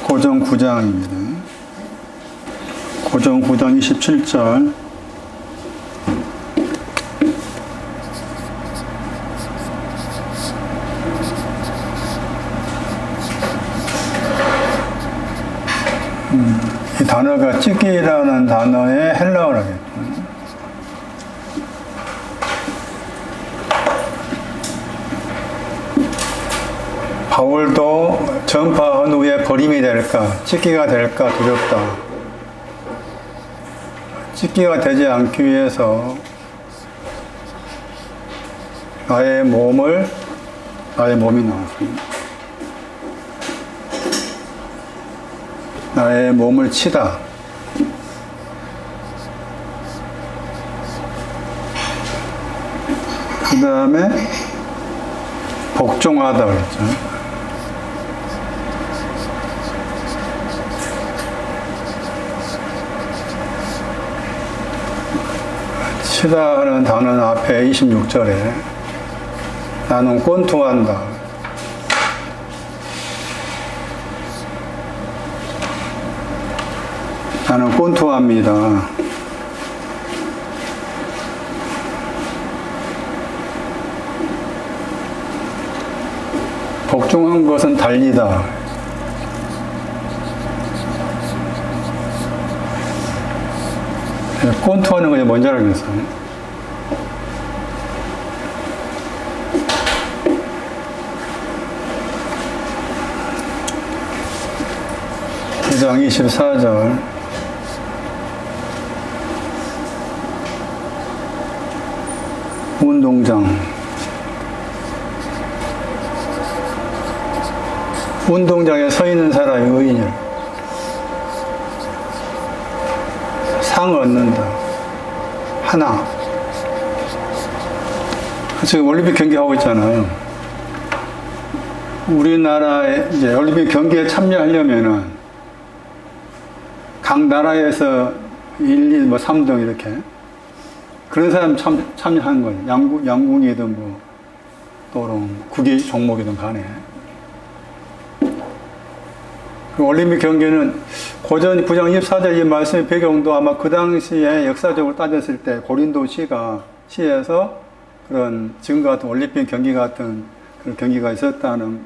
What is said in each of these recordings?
고전 9장입니다. 고전 9장 27절. 이 단어가 찢기라는 단어의 헬라어라겠죠. 바울도 전파한 후에 버림이 될까, 찢기가 될까 두렵다. 찢기가 되지 않기 위해서 나의 몸이 나왔습니다. 나의 몸을 치다. 그 다음에 복종하다 그랬죠. 치다는 단어는 앞에 26절에 나는 꼰투한다. 나는 꼰투합니다. 복종한 것은 달리다. 꼰투하는 것이 뭔지 알겠어요? 장 24절. 운동장에 서 있는 사람이 의인이라. 상 얻는다. 하나. 지금 올림픽 경기하고 있잖아요. 우리나라에 이제 올림픽 경기에 참여하려면은 각 나라에서 1, 2, 3등 이렇게 그런 사람 참여하는 거예요. 양궁이든 또는 구기 종목이든 간에. 그 올림픽 경기는 고전 9장 24절 이 말씀의 배경도 아마 그 당시에 역사적으로 따졌을 때 고린도 시에서 그런 지금 같은 올림픽 경기 같은 그런 경기가 있었다는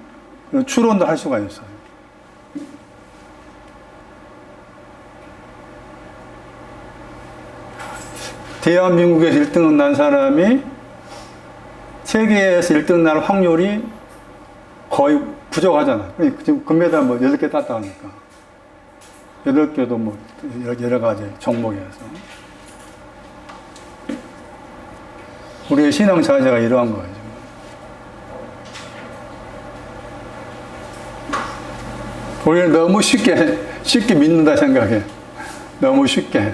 그런 추론도 할 수가 있어요. 대한민국에서 1등을 난 사람이 세계에서 1등 날 확률이 거의 부족하잖아. 지금 금메달 8개 땄다 하니까. 8개도 여러 가지 종목에서. 우리의 신앙 자세가 이러한 거예요. 우리는 너무 쉽게 믿는다 생각해. 너무 쉽게.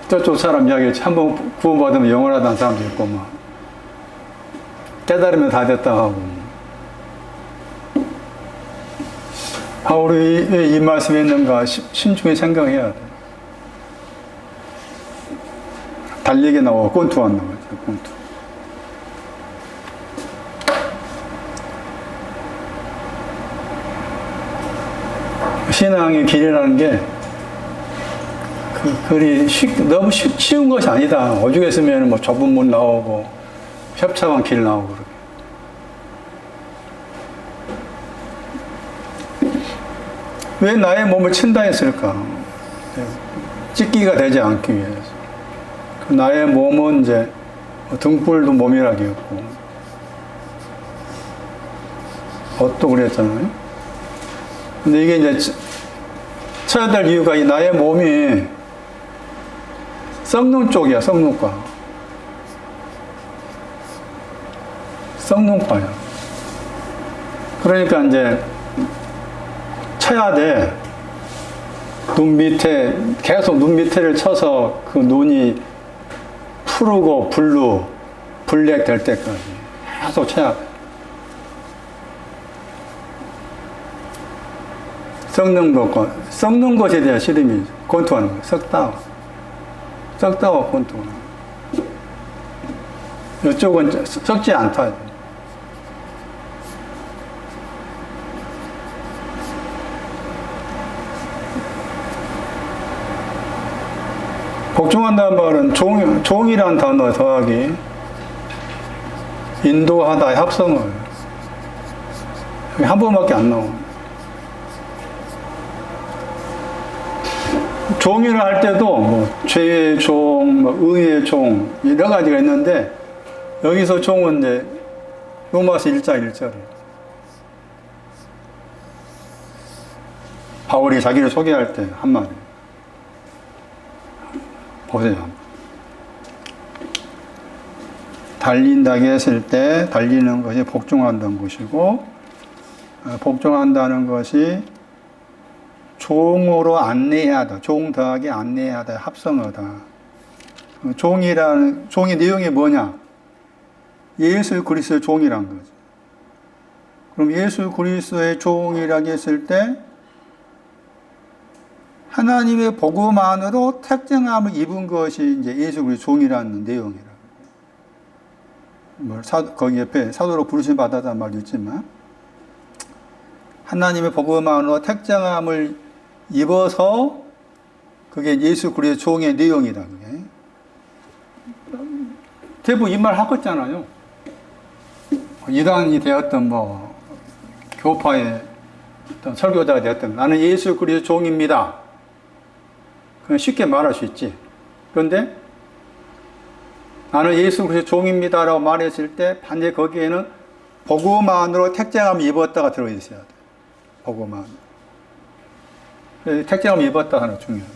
저쪽 사람 이야기 한번 구원받으면 영원하다는 사람도 있고, 깨달으면 다 됐다 하고. 바울이 왜 이 말씀이 있는가 신중히 생각해야 돼. 달리기 나오고 꼰투한다 거죠, 꼰투. 신앙의 길이라는 게 너무 쉬운 것이 아니다. 오죽 했으면 좁은 문 나오고 협착한 길 나오고 그렇게. 왜 나의 몸을 친다 했을까? 찢기가 되지 않기 위해서. 나의 몸은 이제 등불도 몸이라기였고 옷도 그랬잖아요. 근데 이게 이제 쳐야 될 이유가 이 나의 몸이 썩는 쪽이야, 썩는과. 썩는과야. 그러니까 이제 쳐야 돼. 계속 눈 밑에를 쳐서 그 눈이 푸르고 블랙 될 때까지 계속 쳐야 돼. 썩는 것에 대한 시름이 권투하는 거예요. 썩다와 권투하는 거예요. 이쪽은 썩지 않다. 복종한다는 말은 종이란 단어 더하기 인도하다의 합성어예요. 한 번밖에 안 나옵니다. 종이를 할 때도 뭐 죄의 종, 뭐 의의 종 여러 가지가 있는데 여기서 종은 이제 로마서 1장 1절이에요. 바울이 자기를 소개할 때 한 말이에요. 보세요. 달린다고 했을 때 달리는 것이 복종한다는 것이고, 복종한다는 것이 종으로 안내하다, 종 더하기 안내하다, 합성어다. 종의 내용이 뭐냐? 예수 그리스도의 종이란 거죠. 그럼 예수 그리스도의 종이라고 했을 때 하나님의 복음 안으로 택정함을 입은 것이 이제 예수 그리스도 종이라는 내용이라. 거기 옆에 사도로 부르심 받았다는 말도 있지만 하나님의 복음 안으로 택정함을 입어서 그게 예수 그리스도 종의 내용이다. 그게. 대부분 이 말 하고 있잖아요. 이단이 되었던 뭐 교파의 어떤 설교자가 되었던 나는 예수 그리스도 종입니다. 그냥 쉽게 말할 수 있지. 그런데 나는 예수 그리스도 종입니다라고 말했을 때 반드시 거기에는 복음 안으로 택정함을 입었다가 들어있어야 돼. 복음 안으로. 택정함을 입었다 하는 게 중요해요.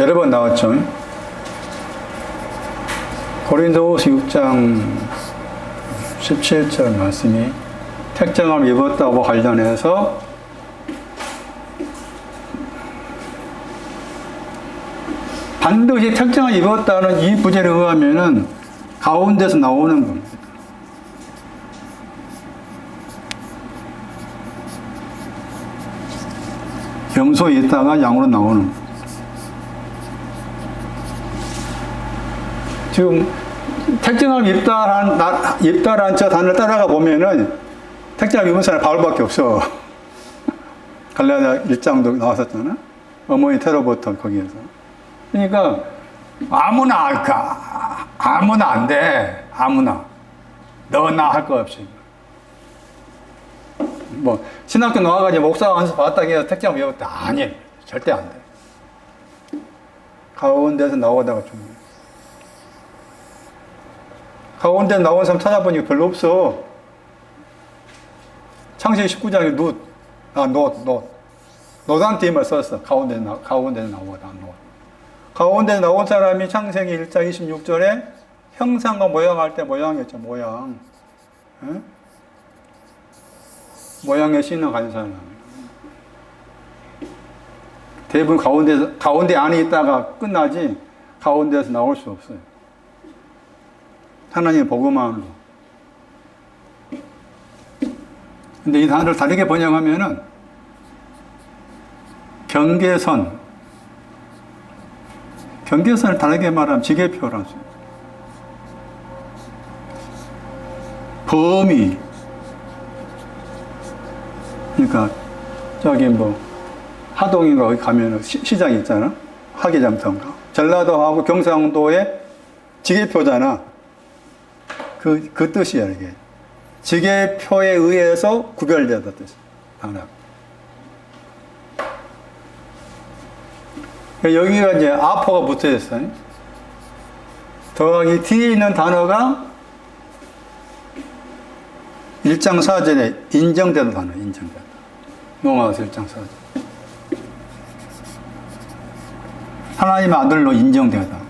여러 번 나왔죠. 고린도후서 6장 17절 말씀이 택정함을 입었다고 관련해서 반드시 택정함을 입었다는 이 부제를 의하면은 가운데서 나오는 겁니다. 염소에 있다가 양으로 나오는 거예요. 지금 택정함을 입다란 저 단어를 따라가 보면은 택정함을 입은 사람이 바울밖에 없어. 갈라디아 1장도 나왔었잖아. 어머니 테러부터 거기에서. 그러니까 아무나 할까? 아무나 안 돼. 아무나. 너나 할 거 없이. 뭐 신학교 나와가지고 목사가 한수 봤다고 해서 택정함을 입었다. 아니, 절대 안 돼. 가운데서 나오다가 좀. 가운데 나온 사람 찾아보니까 별로 없어. 창세기 19장에 노단테 힘을 썼어. 가운데 나오다, 가운데 나온 사람이 창세기 1장 26절에 형상과 모양 할 때 모양이었죠, 모양. 에? 모양의 신을 가진 사람. 대부분 가운데 안에 있다가 끝나지, 가운데에서 나올 수 없어요. 하나님의 복음 안으로. 근데 이 단어를 다르게 번역하면은 경계선을 다르게 말하면 지계표라서 범위. 그러니까 저기 뭐 하동인가 거기 가면은 시장 있잖아. 화기장터인가. 전라도하고 경상도의 지계표잖아. 그 뜻이야, 이게. 지계표에 의해서 구별되었다 뜻이. 단어. 여기가 이제 아포가 붙어 있어요. 더하기 뒤에 있는 단어가 1장 4절에 인정되는 단어, 인정되다. 로마서 1장 4절. 하나님의 아들로 인정되다.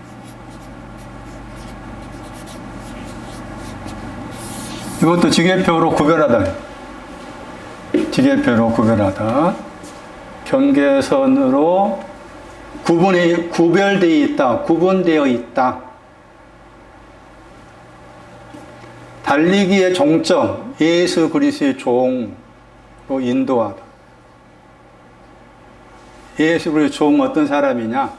이것도 지계표로 구별하다. 지계표로 구별하다. 경계선으로 구별되어 있다. 구분되어 있다. 달리기의 종점, 예수 그리스도의 종으로 인도하다. 예수 그리스도의 종은 어떤 사람이냐?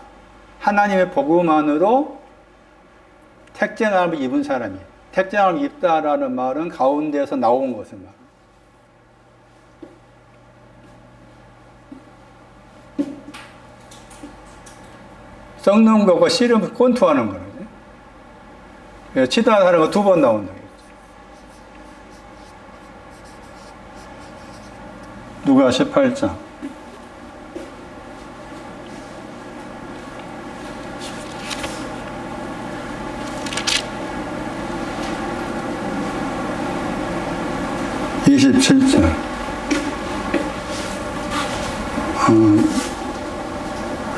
하나님의 복음 안으로 택정함을 입은 사람이에요. 택장을 입다라는 말은 가운데에서 나온 것을 말합니다. 썩는 것과 씨름을 권투하는 거라죠. 치다 하는 거 2번 나온다. 누가 18장.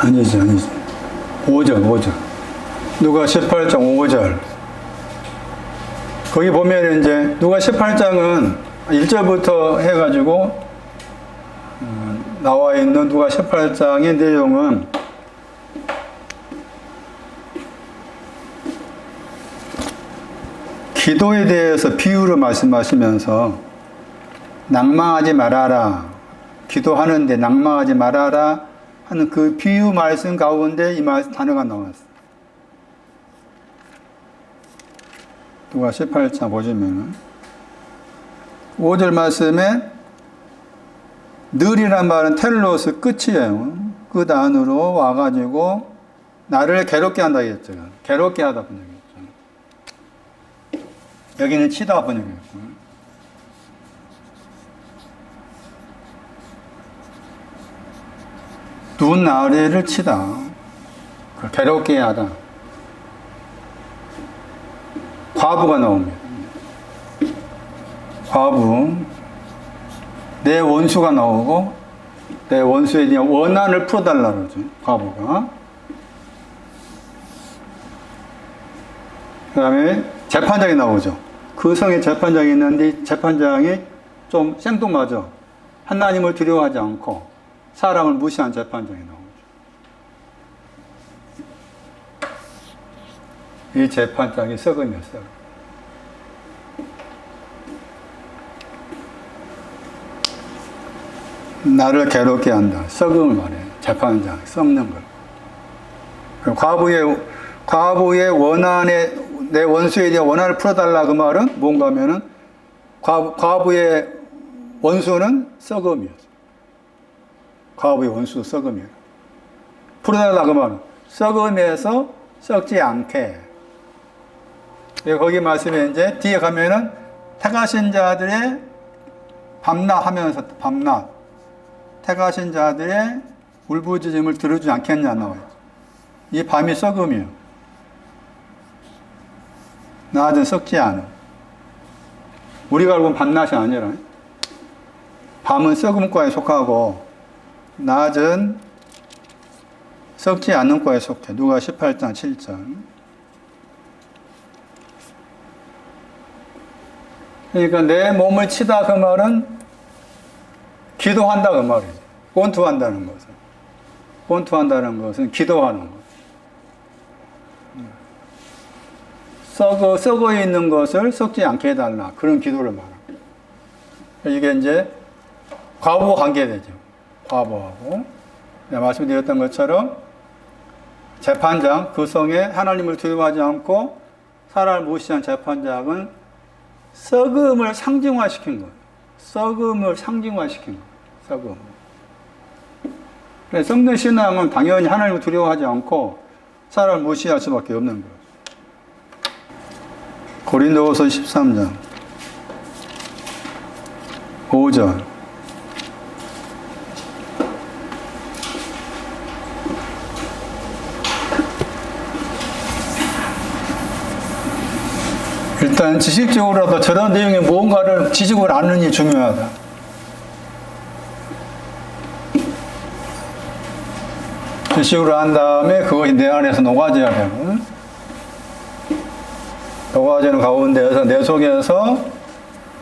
아니지. 5절. 누가 18장 5절. 거기 보면 이제 누가 18장은 1절부터 해가지고 나와 있는 누가 18장의 내용은 기도에 대해서 비유로 말씀하시면서 낭망하지 말아라. 기도하는데 낭망하지 말아라 하는 그 비유 말씀 가운데 이 단어가 나왔어요. 누가 18장 보시면은 5절 말씀에 늘이란 말은 텔로스 끝이에요. 끝 안으로 와가지고 나를 괴롭게 한다 했죠. 괴롭게 하다 번역했죠. 여기는 치다 번역했고. 눈 아래를 치다. 괴롭게 하다. 과부가 나옵니다. 과부. 내 원수가 나오고, 내 원수에 대한 원한을 풀어달라 그러죠. 과부가. 그 다음에 재판장이 나오죠. 그 성에 재판장이 있는데, 재판장이 좀 생뚱맞아. 하나님을 두려워하지 않고, 사람을 무시한 재판장이 나오죠. 이 재판장이 썩음이었어요. 나를 괴롭게 한다. 썩음을 말해요. 재판장, 썩는 걸. 과부의 원한에, 내 원수에 대한 원한을 풀어달라 그 말은 뭔가 하면은, 과부의 원수는 썩음이었어요. 과부의 원수 썩음이에요. 풀어달라 그 말은, 썩음에서 썩지 않게. 거기 말씀에 이제 뒤에 가면은, 택하신 자들의 밤낮 하면서, 밤낮. 택하신 자들의 울부짖음을 들어주지 않겠냐 나와요. 이 밤이 썩음이요. 낮은 썩지 않음. 우리가 알고 밤낮이 아니라 밤은 썩음과에 속하고 낮은 썩지 않는 과에 속해. 누가 18장 7절. 그러니까 내 몸을 치다 그 말은 기도한다 그 말이죠. 권투한다는 것은. 권투한다는 것은 기도하는 것. 썩어 있는 것을 썩지 않게 해달라. 그런 기도를 말합니다. 이게 이제 과부와 관계되죠. 과부하고. 내가 말씀드렸던 것처럼 재판장, 그 성에 하나님을 두려워하지 않고 사람을 무시한 재판장은 썩음을 상징화시킨 거예요. 썩음을 상징화시킨 거예요. 썩음. 그래서 썩는 신앙은 당연히 하나님을 두려워하지 않고 사람을 무시할 수밖에 없는 거예요. 고린도후서 13장 5절. 일단 지식적으로라도 저런 내용의 무언가를 지식을 아는 게 중요하다. 지식으로 한 다음에 그것이 내 안에서 녹아져야 되고, 녹아지는 가운데에서 내 속에서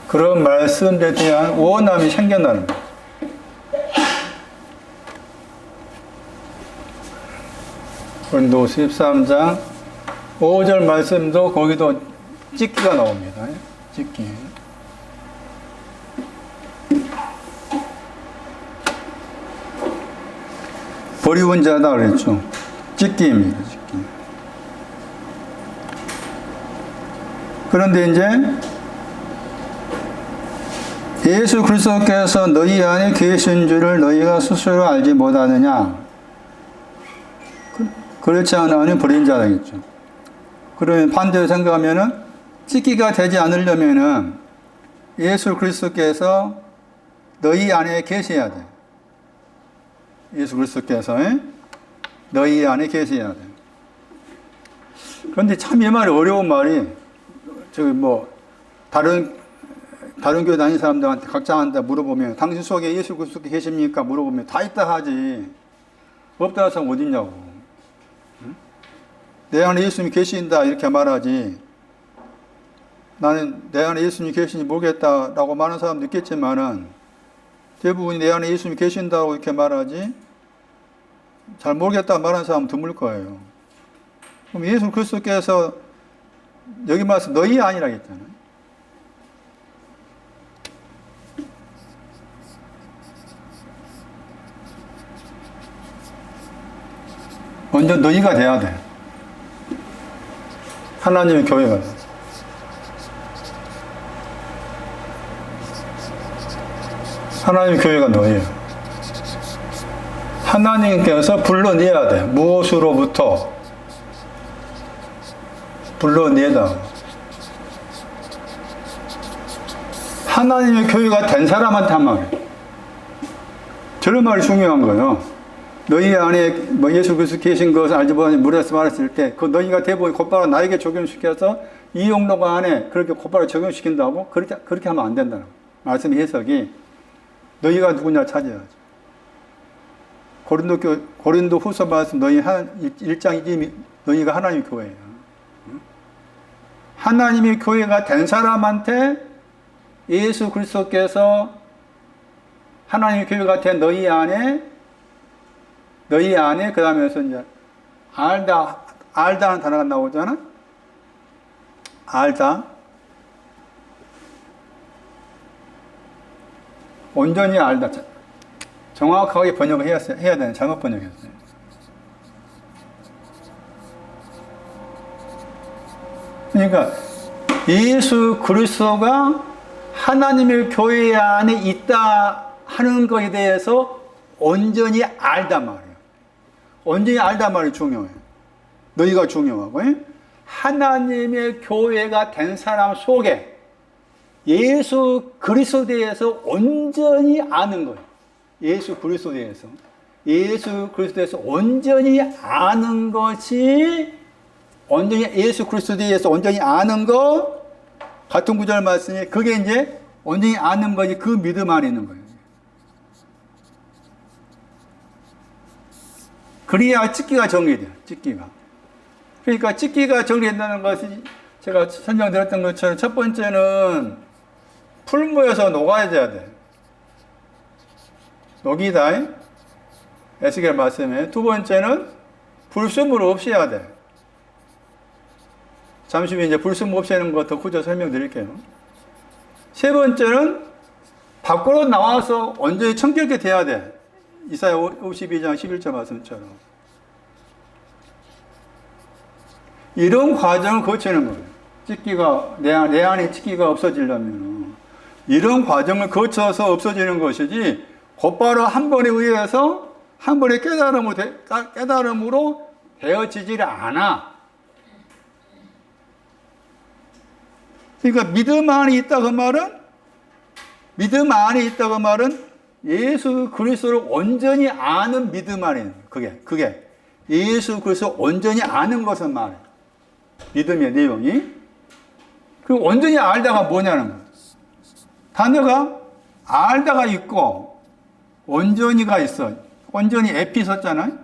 그런 말씀에 대한 원함이 생겨나는 거예요. 고린도후서 13장 5절 말씀도 거기도 찍기가 나옵니다. 찍기. 버리운 자다 그랬죠. 찍기입니다. 찍기. 그런데 이제 예수 그리스도께서 너희 안에 계신 줄을 너희가 스스로 알지 못하느냐? 그렇지 않으면 버린 자라겠죠. 그러면 반대로 생각하면은 찢기가 되지 않으려면은 예수 그리스도께서 너희 안에 계셔야 돼. 예수 그리스도께서 너희 안에 계셔야 돼. 그런데 참 이 말이 어려운 말이, 저기 뭐 다른 교회 다니는 사람들한테 각자한테 물어보면 당신 속에 예수 그리스도 계십니까? 물어보면 다 있다 하지. 없다 하는 사람 어디 있냐고. 응? 내 안에 예수님이 계신다 이렇게 말하지. 나는 내 안에 예수님이 계신지 모르겠다라고 말하는 사람도 있겠지만은 대부분이 내 안에 예수님이 계신다고 이렇게 말하지 잘 모르겠다 말하는 사람은 드물 거예요. 그럼 예수 그리스도께서 여기 말씀 너희 아니라 했잖아요. 먼저 너희가 돼야 돼. 하나님의 교회가 돼. 하나님의 교회가 너희예요. 하나님께서 불러내야 돼. 무엇으로부터? 불러내다. 하나님의 교회가 된 사람한테 한 말이에요. 저런 말이 중요한 거예요. 너희 안에 뭐 예수 그리스도 계신 것을 알지 못하니 물에서 말했을 때 그 너희가 대부분 곧바로 나에게 적용시켜서 이 용도가 안에 그렇게 곧바로 적용시킨다고? 그렇게 하면 안 된다는 거예요. 말씀 해석이 너희가 누구냐 찾아야죠. 고린도 후서 말씀 너희 1장 2절 너희가 하나님의 교회예요. 하나님의 교회가 된 사람한테 예수 그리스도께서 하나님의 교회가 된 너희 안에 그 다음에서 이제 알다는 단어가 나오잖아. 알다. 온전히 알다. 정확하게 번역을 해야 되는 잘못 번역했어요. 그러니까 예수 그리스도가 하나님의 교회 안에 있다 하는 것에 대해서 온전히 알단 말이에요. 온전히 알단 말이 중요해요. 너희가 중요하고 하나님의 교회가 된 사람 속에 예수 그리스도에 대해서 온전히 아는 거예요. 예수 그리스도에 대해서 온전히 아는 것이 온전히 예수 그리스도에 대해서 온전히 아는 것 같은 구절 말씀이 그게 이제 온전히 아는 것이 그 믿음 안에 있는 거예요. 그래야 찢기가 정리돼요. 찢기가. 그러니까 찢기가 정리된다는 것이 제가 설명드렸던 것처럼 첫 번째는 풀무에서 녹아져야 돼. 녹이다. 에스겔 말씀에. 두 번째는 불순물을 없애야 돼. 잠시 후에 이제 불순물 없애는 것 더 구조 설명드릴게요. 세 번째는 밖으로 나와서 온전히 청결케 돼야 돼. 이사야 52장 11절 말씀처럼. 이런 과정을 거치는 거예요. 찢기가, 내 안에 찢기가 없어지려면. 이런 과정을 거쳐서 없어지는 것이지, 곧바로 한 번에 의해서, 한 번의 깨달음으로 되어지질 않아. 그러니까 믿음 안에 있다 그 말은 예수 그리스도를 온전히 아는 믿음 안에 있는 그게 예수 그리스도를 온전히 아는 것을 말해. 믿음의 내용이. 그 온전히 알다가 뭐냐는 거야. 단어가 알다가 있고 온전히가 있어. 온전히 에피 썼잖아요.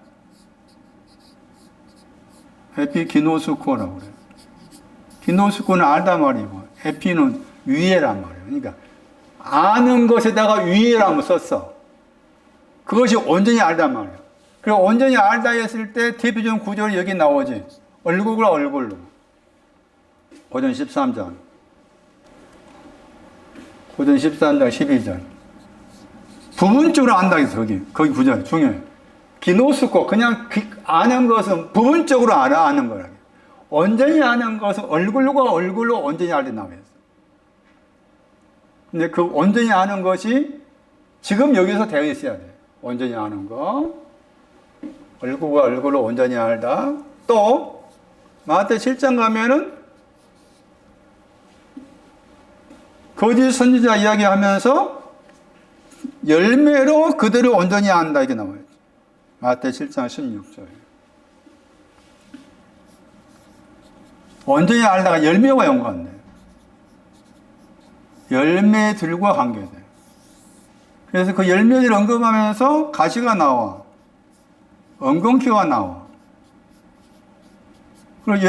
에피기노스코라고 그래요. 기노스코는 알다 말이고 에피는 위에란 말이에요. 그러니까 아는 것에다가 위에라고 썼어. 그것이 온전히 알단 말이에요. 그리고 온전히 알다 했을 때 대표적인 구절이 여기 나오지. 얼굴과 얼굴로. 고전 13장 12절. 부분적으로 안다 해서 거기 구절 중요해요. 기노스코, 그냥 아는 것은 부분적으로 아는 거라. 온전히 아는 것은 얼굴과 얼굴로 온전히 알게 나와 있어요. 근데 그 온전히 아는 것이 지금 여기서 되어 있어야 돼요. 온전히 아는 거. 얼굴과 얼굴로 온전히 알다. 또 마태 7장 가면은 거짓 선지자 이야기하면서 열매로 그들을 온전히 안다 이게 나와요. 마태 7장 16절. 온전히 알다가 열매와 연관돼요. 열매들과 관계돼요. 그래서 그 열매를 언급하면서 가시가 나와. 엉겅퀴가 나와. 그리고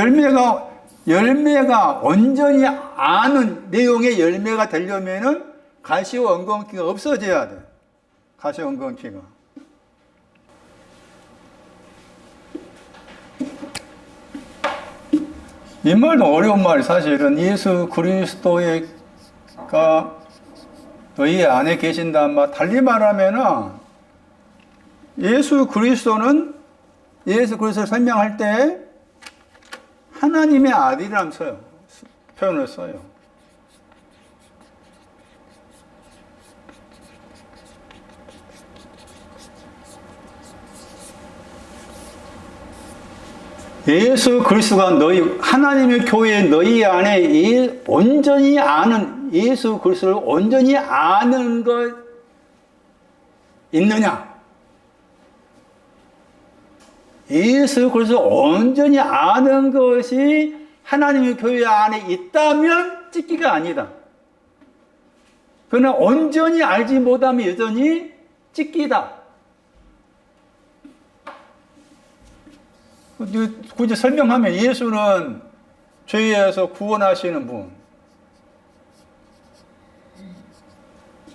열매가 온전히 아는 내용의 열매가 되려면은 가시와 엉겅퀴가 없어져야 돼. 가시와 엉겅퀴가. 이 말도 어려운 말이 사실은 예수 그리스도가 너희 안에 계신다는 말, 달리 말하면은 예수 그리스도를 설명할 때 하나님의 아들이라는 표현을 써요. 예수 그리스도가 하나님의 교회 너희 안에 온전히 아는, 예수 그리스도를 온전히 아는 것 있느냐? 예수 그리스도를 온전히 아는 것이 하나님의 교회 안에 있다면 찍기가 아니다. 그러나 온전히 알지 못하면 여전히 찍기다. 굳이 설명하면 예수는 죄에서 구원하시는 분,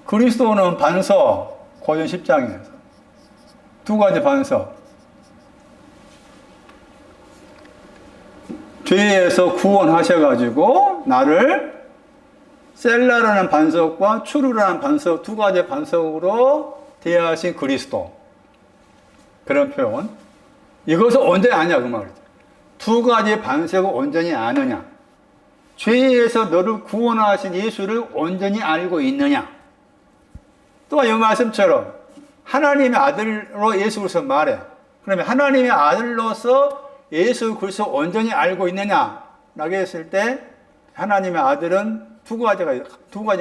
그리스도는 반석, 고전 10장에서 두 가지 반석. 죄에서 구원하셔가지고 나를 셀라라는 반석과 추루라는 반석, 두 가지 반석으로 대하신 그리스도. 그런 표현. 이것을 온전히 아냐 그 말이죠. 두 가지 반석을 온전히 아느냐. 죄에서 너를 구원하신 예수를 온전히 알고 있느냐. 또 이 말씀처럼 하나님의 아들로 예수 그리스도 말해. 그러면 하나님의 아들로서 예수 그리스도 온전히 알고 있느냐? 라고 했을 때 하나님의 아들은 두 가지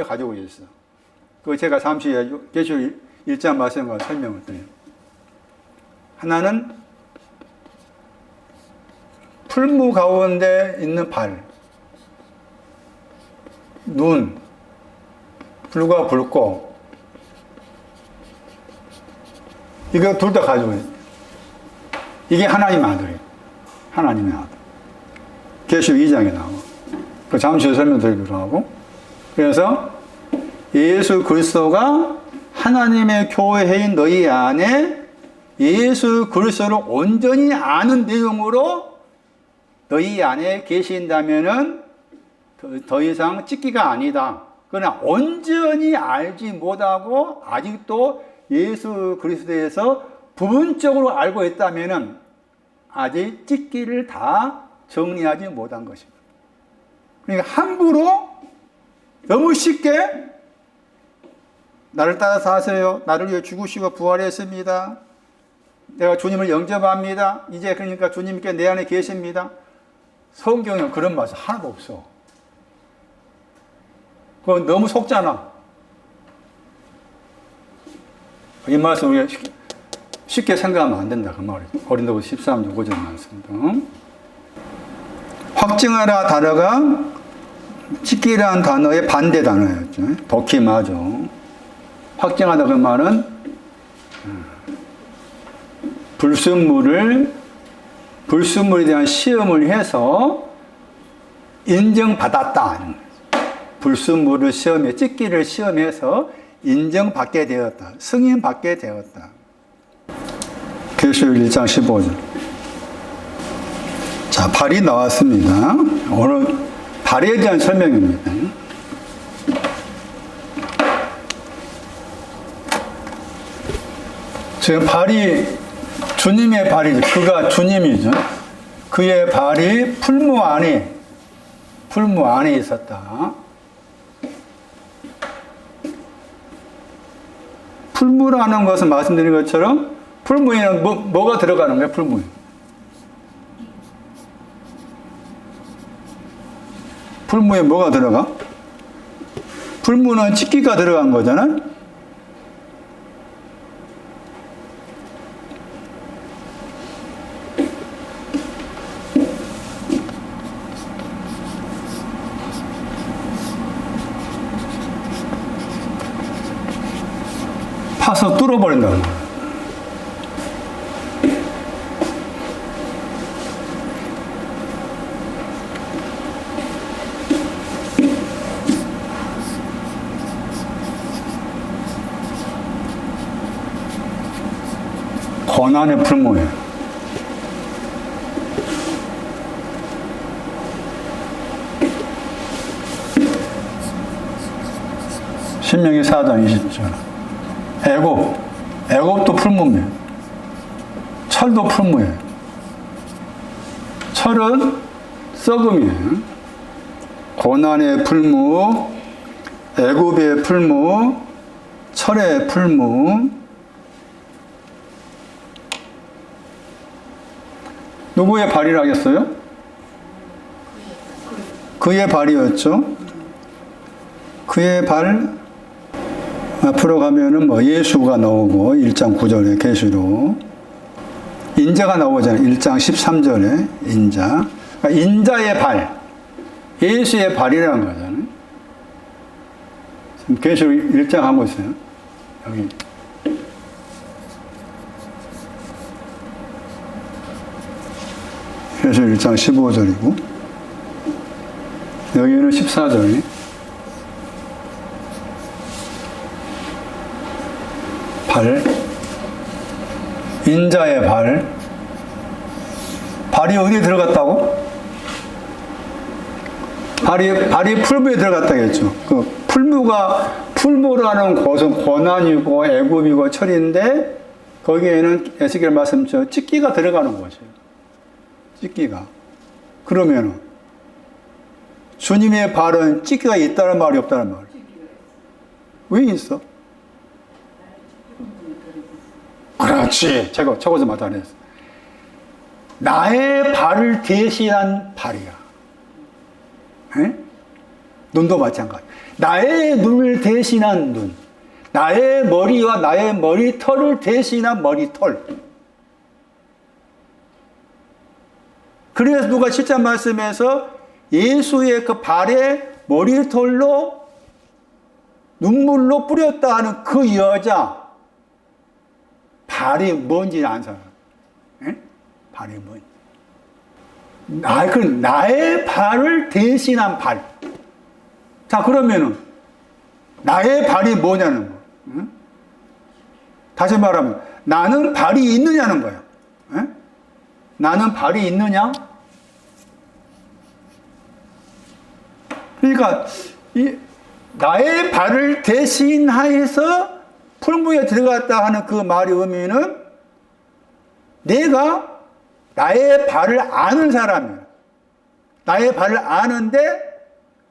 가지고 있어요. 그거 제가 잠시 계시록 1장 말씀과 설명을 드려요. 하나는 풀무 가운데 있는 발, 눈, 불과 붉고, 이거 둘 다 가지고 있어요. 이게 하나님의 아들이에요. 하나님의 아들. 계시록 2장에 나와. 그 잠시 설명드리기로 하고. 그래서 예수 그리스도가 하나님의 교회인 너희 안에 예수 그리스도를 온전히 아는 내용으로 너희 안에 계신다면은 더 이상 찍기가 아니다. 그러나 온전히 알지 못하고 아직도 예수 그리스도에서 부분적으로 알고 있다면은 아직 찍기를 다 정리하지 못한 것입니다. 그러니까 함부로 너무 쉽게 나를 따라서 하세요. 나를 위해 죽으시고 부활했습니다. 내가 주님을 영접합니다. 이제 그러니까 주님께 내 안에 계십니다. 성경에는 그런 말씀 하나도 없어. 그건 너무 속잖아. 이 말씀 우리가 쉽게 생각하면 안 된다 그 말이에요. 고린도후서 13장 5절 말씀입니다. 확증하라 단어가 찍기라는 단어의 반대 단어였죠. 도키마죠. 확증하다 그 말은 불순물에 대한 시험을 해서 인정받았다. 불순물을 시험해, 찍기를 시험해서 인정받게 되었다. 승인받게 되었다. 계시록 1장 15절. 자, 발이 나왔습니다. 오늘 발에 대한 설명입니다. 지금 발이 주님의 발이죠. 그가 주님이죠. 그의 발이 풀무 안에 있었다. 풀무라는 것은 말씀드린 것처럼 풀무에는 뭐가 들어가는 거예요? 풀무에. 풀무에 뭐가 들어가? 풀무는 찌끼가 들어간 거잖아. 파서 뚫어버린다는 거예요. 고난의 풀무예요. 신명기 4장 20절. 애굽도 풀무예요. 철도 풀무예요. 철은 썩음이에요. 고난의 풀무, 애굽의 풀무, 철의 풀무. 누구의 발이라겠어요? 그의 발이었죠. 그의 발. 앞으로 가면은 뭐 예수가 나오고 1장 9절에 계시로 인자가 나오잖아요. 1장 13절에 인자. 그러니까 인자의 발, 예수의 발이라는 거잖아요. 지금 계시로 1장 하고 있어요. 여기. 계시로 1장 15절이고 여기는 14절이. 발, 인자의 발. 발이 어디에 들어갔다고? 발이 풀무에 들어갔다겠죠. 그 풀무라는 곳은 고난이고 애굽이고 철인데 거기에는 에스겔 말씀처럼 찌끼가 들어가는 곳이에요. 찌끼가. 그러면은 주님의 발은 찌끼가 있다는 말이 없다는 말이에요. 왜 있어? 그렇지. 저거서 맞아냈어. 나의 발을 대신한 발이야. 에? 눈도 마찬가지. 나의 눈을 대신한 눈. 나의 머리와 나의 머리털을 대신한 머리털. 그래서 누가 7장 말씀에서 예수의 그 발에 머리털로 눈물로 뿌렸다 하는 그 여자. 발이 뭔지 아는 사람. 에? 발이 뭔지. 나의 발을 대신한 발. 자, 그러면은, 나의 발이 뭐냐는 거. 응? 다시 말하면, 나는 발이 있느냐는 거야. 에? 나는 발이 있느냐? 그러니까, 나의 발을 대신하여서 풀무에 들어갔다 하는 그 말의 의미는 내가 나의 발을 아는 사람이에요. 나의 발을 아는데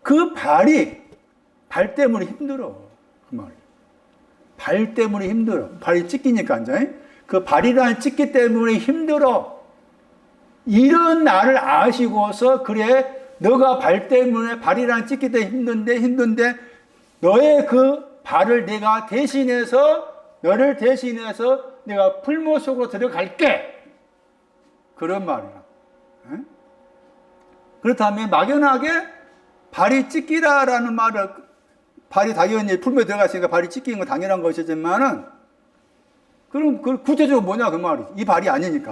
그 발 때문에 힘들어. 그 말이에요. 발 때문에 힘들어. 발이 찢기니까 완전히. 그 발이라는 찢기 때문에 힘들어. 이런 나를 아시고서 그래 너가 발 때문에 발이라는 찢기 때문에 힘든데 너의 그 발을 내가 너를 대신해서 내가 풀무 속으로 들어갈게. 그런 말이야. 에? 그렇다면 막연하게 발이 찢기다라는 말을, 발이 당연히 풀무에 들어갔으니까 발이 찢기는 건 당연한 것이지만은, 그럼 그 구체적으로 뭐냐 그 말이. 이 발이 아니니까.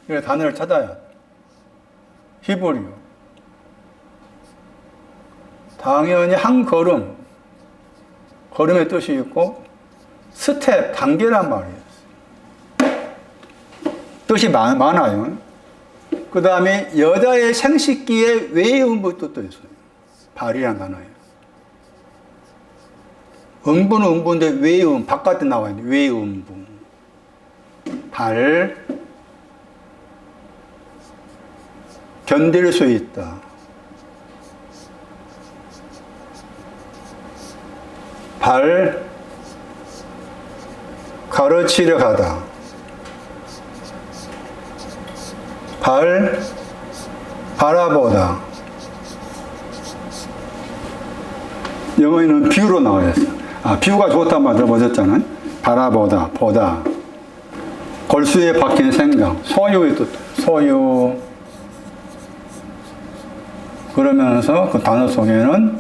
그래서 단어를 찾아야 돼. 히브리어. 당연히 한 걸음의 뜻이 있고 스텝, 단계란 말이에요. 뜻이 많아요. 그 다음에 여자의 생식기의 외음부 뜻도 있어요. 발이라는 단어예요. 음부는 음부인데 외음, 바깥에 나와 있는 외음부. 발 견딜 수 있다. 발 가르치려 가다. 발 바라보다. 영어에는 뷰로 나와 있어. 뷰가 좋단 말 들어보셨잖아요. 바라보다, 보다. 골수에 박힌 생각, 소유의 뜻, 소유. 그러면서 그 단어 속에는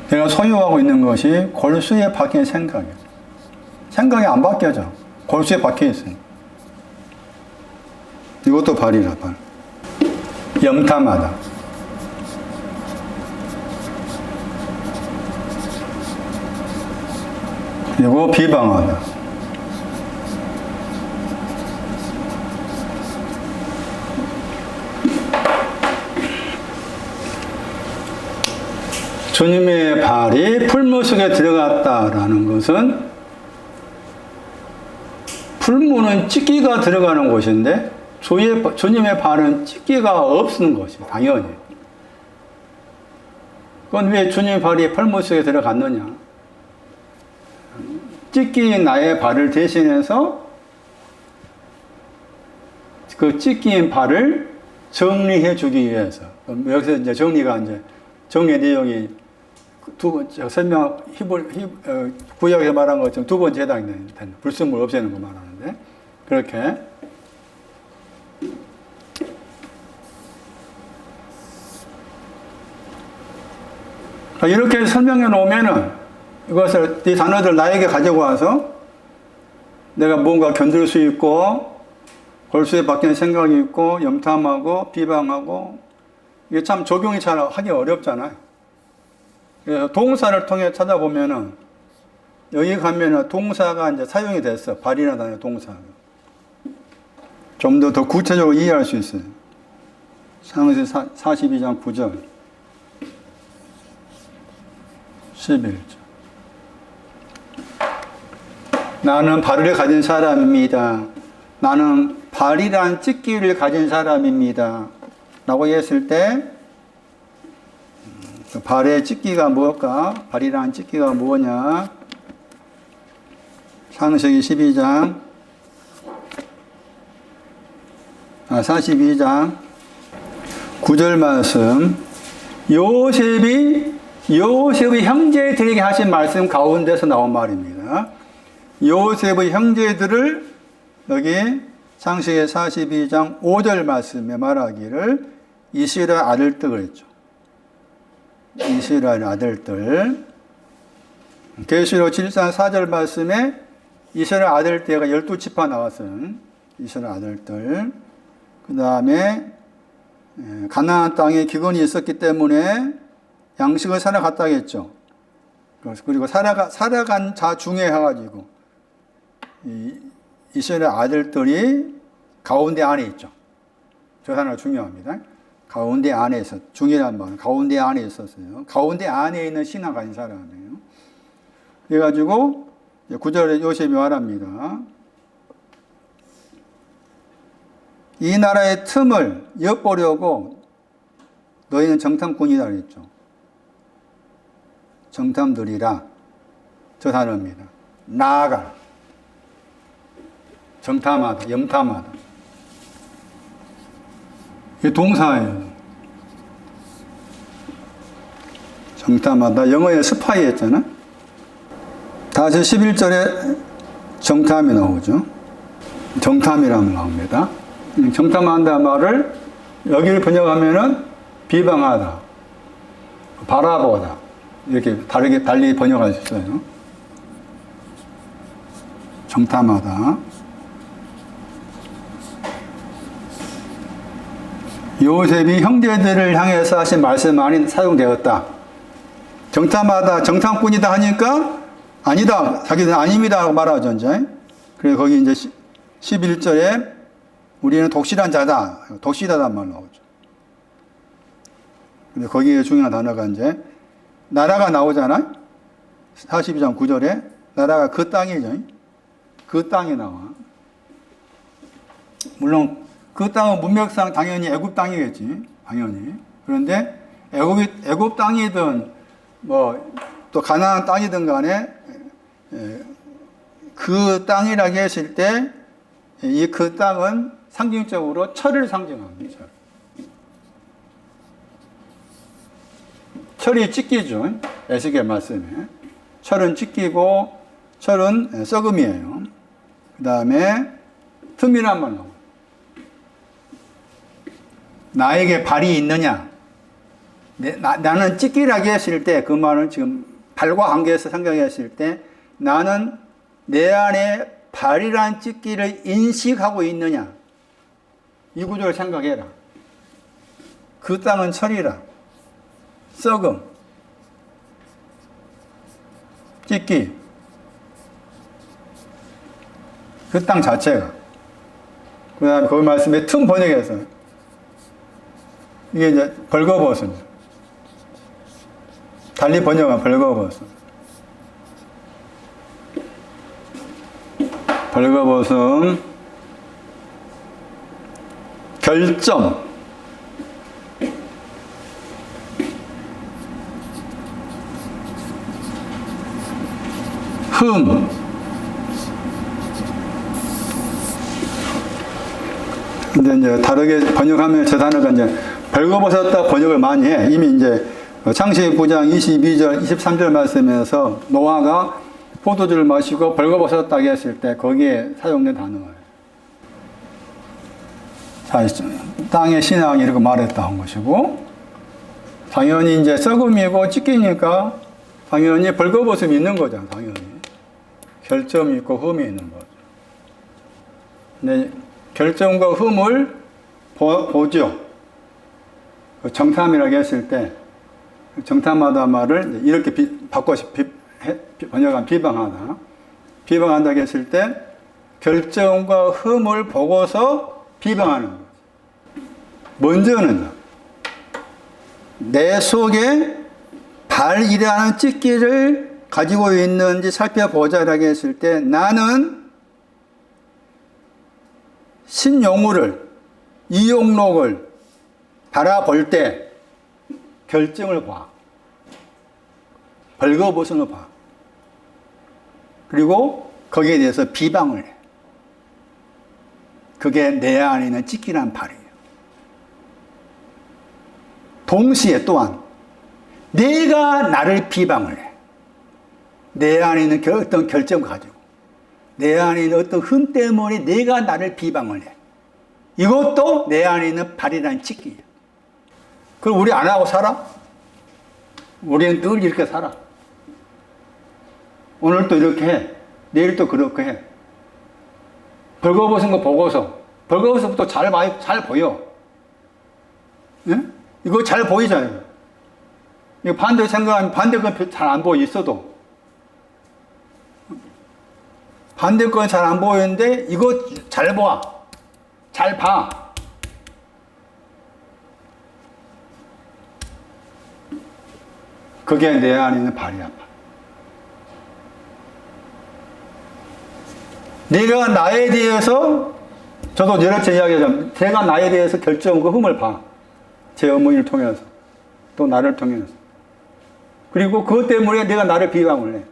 내가 소유하고 있는 것이 골수에 박힌 생각이에요. 생각이 안 바뀌어져. 골수에 박혀 있어요. 이것도 발이라, 발. 염탐하다. 그리고 비방하다. 주님의 발이 풀무 속에 들어갔다라는 것은 풀무는 찢기가 들어가는 곳인데 주님의 발은 찢기가 없는 것이에요. 당연히. 그건 왜 주님의 발이 풀무 속에 들어갔느냐? 찢긴 나의 발을 대신해서 그 찢긴 발을 정리해 주기 위해서. 여기서 이제 정리 내용이 두 번째 설명 구약에서 말한 것처럼 두 번째 해당이 되는 불순물 없애는 거 말하는데 그렇게 이렇게 설명해 놓으면은 이것을 이 단어들 나에게 가지고 와서 내가 뭔가 견딜 수 있고 골수에 박힌 생각이 있고 염탐하고 비방하고 이게 참 적용이 잘 하기 어렵잖아요. 그래서 동사를 통해 찾아보면은 여기 가면은 동사가 이제 사용이 됐어. 발이나 단어 동사가. 좀 더 구체적으로 이해할 수 있어요. 창세기 42장 9절 11절 나는 발을 가진 사람입니다. 나는 발이란 찢기를 가진 사람입니다. 라고 했을 때 발의 찢기가 무엇까? 발이란 찢기가 무엇냐? 창세기 42장 9절 말씀 요셉이 형제들에게 하신 말씀 가운데서 나온 말입니다. 요셉의 형제들을 여기 창세기 42장 5절 말씀에 말하기를 이스라엘 아들들 그랬죠. 이스라엘 아들들. 계시록 7장 4절 말씀에 이스라엘 아들들가 12지파 나왔어요. 이스라엘 아들들. 그 다음에 가나안 땅에 기근이 있었기 때문에 양식을 사러 갔다 했죠. 그리고 살아간 자 중에 해가지고 이스라엘 아들들이 가운데 안에 있죠. 저 하나 중요합니다. 가운데 안에 있었, 중이란 말은 가운데 안에 있었어요. 가운데 안에 있는 신하 가진 사람이에요. 그래가지고 9절에 요셉이 말합니다. 이 나라의 틈을 엿보려고 너희는 정탐꾼이다 그랬죠. 정탐들이라 저 단어입니다. 나아가 정탐하다, 염탐하다. 이게 동사예요. 정탐하다. 영어에 스파이 했잖아. 다시 11절에 정탐이 나오죠. 정탐이라는 나옵니다. 정탐한다 말을 여기를 번역하면은 비방하다, 바라보다 이렇게 달리 번역할 수 있어요. 정탐하다. 요셉이 형제들을 향해서 하신 말씀 많이 사용되었다. 정탐하다, 정탐꾼이다 하니까 아니다, 자기들은 아닙니다 하고 말하죠. 이제. 그래서 거기 이제 11절에 우리는 독실한 자다, 독실하단 말 나오죠. 근데 거기에 중요한 단어가 이제 나라가 나오잖아. 42장 9절에 나라가 그 땅이죠. 그 땅이 나와. 물론 그 땅은 문맥상 당연히 애굽 땅이겠지. 당연히. 그런데 애굽 땅이든 뭐 또 가나안 땅이든 간에 그 땅이라고 했을 때 이 그 땅은 상징적으로 철을 상징합니다. 철이 찢기죠. 에스겔 말씀에. 철은 찢기고 철은 썩음이에요. 그 다음에 틈이란 말 나와요. 나에게 발이 있느냐? 나는 찢기라고 했을 때 그 말은 지금 발과 관계해서 생각했을 때 나는 내 안에 발이란 찢기를 인식하고 있느냐? 이 구조를 생각해라. 그 땅은 철이라. 썩음. 찢기. 그 땅 자체가. 그 다음에 거기 말씀에 틈 번역해서 이게 이제 벌거벗은. 달리 번역은 벌거벗은. 벌거벗은. 결점. 흠. 근데 이제 다르게 번역하면 저 단어가 이제 벌거벗었다 번역을 많이 해. 이미 이제 창세기 9장 22절, 23절 말씀에서 노아가 포도주를 마시고 벌거벗었다고 했을 때 거기에 사용된 단어예요. 자, 땅의 신앙이 이렇게 말했다 한 것이고, 당연히 이제 썩음이고 찢기니까 당연히 벌거벗음이 있는 거죠. 당연히. 결점이 있고 흠이 있는 거죠. 근데 결점과 흠을 보죠. 정탐이라고 했을 때 정탐하다 말을 이렇게 바꿔서 번역한 비방하다. 비방한다고 했을 때 결점과 흠을 보고서 비방하는 거죠. 먼저는 내 속에 발이라는 찢기를 가지고 있는지 살펴보자라고 했을 때 나는 신용우를, 이용록을 바라볼 때 결정을 봐. 벌거벗음을 봐. 그리고 거기에 대해서 비방을 해. 그게 내 안에 있는 찢기란 발이에요. 동시에 또한 내가 나를 비방을 해. 내 안에 있는 어떤 결정을 가지고 내 안에 있는 어떤 흠 때문에 내가 나를 비방을 해. 이것도 내 안에 있는 발이라는 찢기예요. 그럼 우리 안 하고 살아? 우리는 늘 이렇게 살아. 오늘 또 이렇게 해. 내일 또 그렇게 해. 벌거벗은 거 보고서 벌거벗은 잘 보여. 예? 이거 잘 보이잖아요. 이거 반대로 생각하면 반대 건 잘 안 보여 있어도. 반대 건 잘 안 보이는데 이거 잘 봐. 잘 봐. 그게 내 안에 있는 발이야. 내가 나에 대해서 저도 여러 차 이야기하자면 제가 나에 대해서 결정과 흠을 봐. 제 어머니를 통해서 또 나를 통해서 그리고 그것 때문에 내가 나를 비방을 해.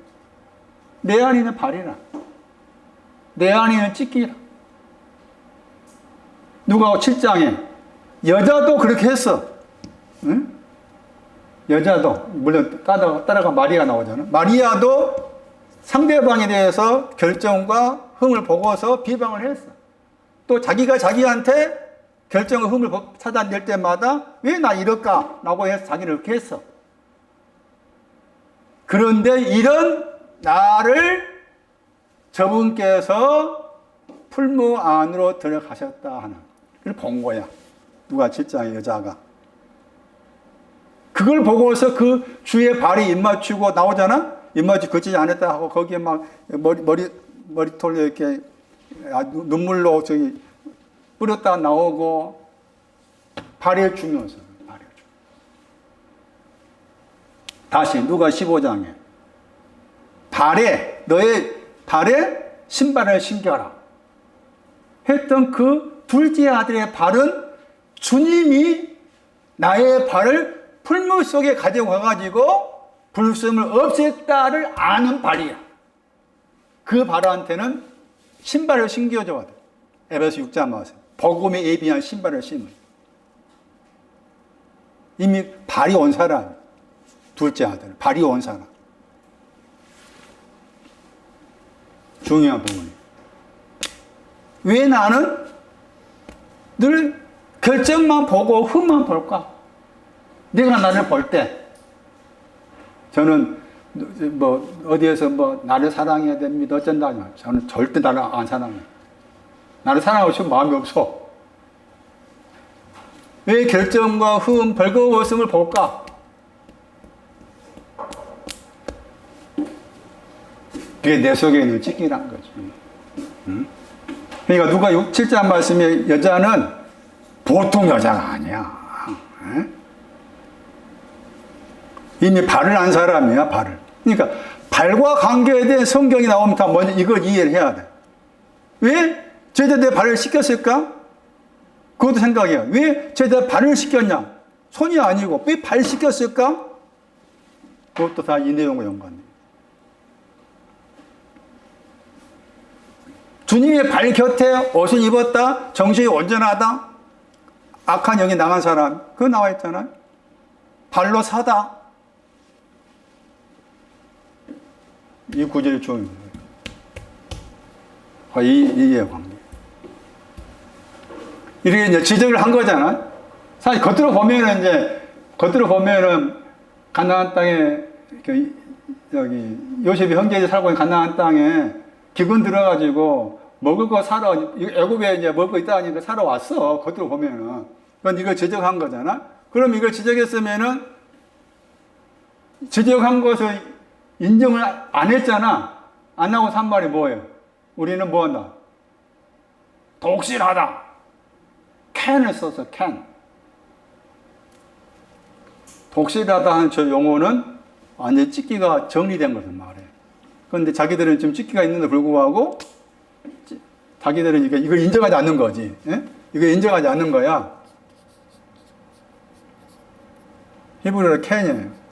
내 안에 있는 발이라. 내 안에 있는 찢기라. 누가 7장에 여자도 그렇게 했어. 응? 여자도 물론 따라가 마리아 나오잖아. 마리아도 상대방에 대해서 결정과 흠을 보고서 비방을 했어. 또 자기가 자기한테 결정과 흠을 찾아낼 때마다 왜 나 이럴까? 라고 해서 자기를 이렇게 했어. 그런데 이런 나를 저분께서 풀무 안으로 들어가셨다 하는 그걸 본 거야. 누가 7장의 여자가. 그걸 보고서 그 주의 발이 입맞추고 나오잖아? 입맞추 거치지 않았다 하고 거기에 막 머리털 이렇게 눈물로 저기 뿌렸다 나오고 발에 주면서 다시 누가 15장에 너의 발에 신발을 신겨라 했던 그 둘째 아들의 발은 주님이 나의 발을 풀무 속에 가지고 가가지고 불순을 없앴다를 아는 발이야. 그 발한테는 신발을 신겨줘야 돼. 에베소 6장 말씀. 복음에 예비한 신발을 신을. 이미 발이 온 사람. 둘째 아들. 발이 온 사람. 중요한 부분이에요. 왜 나는 늘 결정만 보고 흠만 볼까? 내가 나를 볼 때, 저는 뭐 어디에서 뭐 나를 사랑해야 됩니다 어쩐다. 저는 절대 나를 안 사랑해. 나를 사랑하고 싶은 마음이 없어. 왜 결정과 흠, 벌거벗음을 볼까? 그게 내 속에 있는 찌기란 거지. 응? 그러니까 누가 7장 말씀에 여자는 보통 여자가 아니야. 응? 이미 발을 안 사람이야, 발을. 그러니까 발과 관계에 대한 성경이 나오면 다 먼저 이걸 이해를 해야 돼. 왜 제자 내 발을 씻겼을까? 그것도 생각이야. 왜 제자 발을 씻겼냐? 손이 아니고 왜 발 씻겼을까? 그것도 다 이 내용과 연관돼. 주님의 발 곁에 옷을 입었다, 정신이 온전하다, 악한 영이 나간 사람, 그거 나와 있잖아요. 발로 사다. 이 구절이 중요해요. 이의 관계. 이렇게 이제 지적을 한 거잖아. 사실 겉으로 보면은 가나안 땅에 여기 요셉이 형제들이 살고 있는 가나안 땅에 기근 들어가지고 먹을 거 사러 애굽에 이제 먹을 거 있다 하니까 사러 왔어. 겉으로 보면은. 그건 이걸 지적한 거잖아. 그럼 이걸 지적했으면은 지적한 것을 인정을 안 했잖아. 안 하고 산 말이 뭐예요? 우리는 뭐 한다? 독실하다. can을 써서 can. 독실하다 하는 저 용어는 완전히 찢기가 정리된 것을 말해. 그런데 자기들은 좀 찢기가 있는데 불구하고 자기들은 이걸 인정하지 않는 거지. 예? 이걸 인정하지 않는 거야. 히브리어로 can이에요.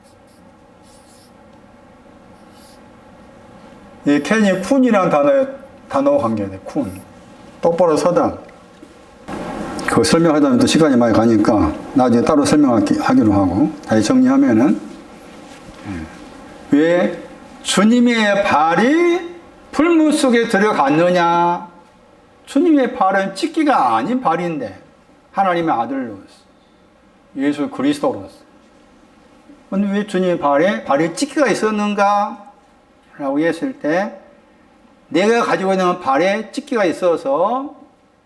이 캔이 쿤이라는 단어와 관계돼. 쿤. 똑바로 서다. 그거 설명하자면 또 시간이 많이 가니까 나중에 따로 설명하기로 하고 다시 정리하면은 왜 주님의 발이 풀무 속에 들어갔느냐? 주님의 발은 찢기가 아닌 발인데 하나님의 아들로서 예수 그리스도로서. 근데 왜 주님의 발에 찢기가 있었는가? 라고 했을 때 내가 가지고 있는 발에 찢기가 있어서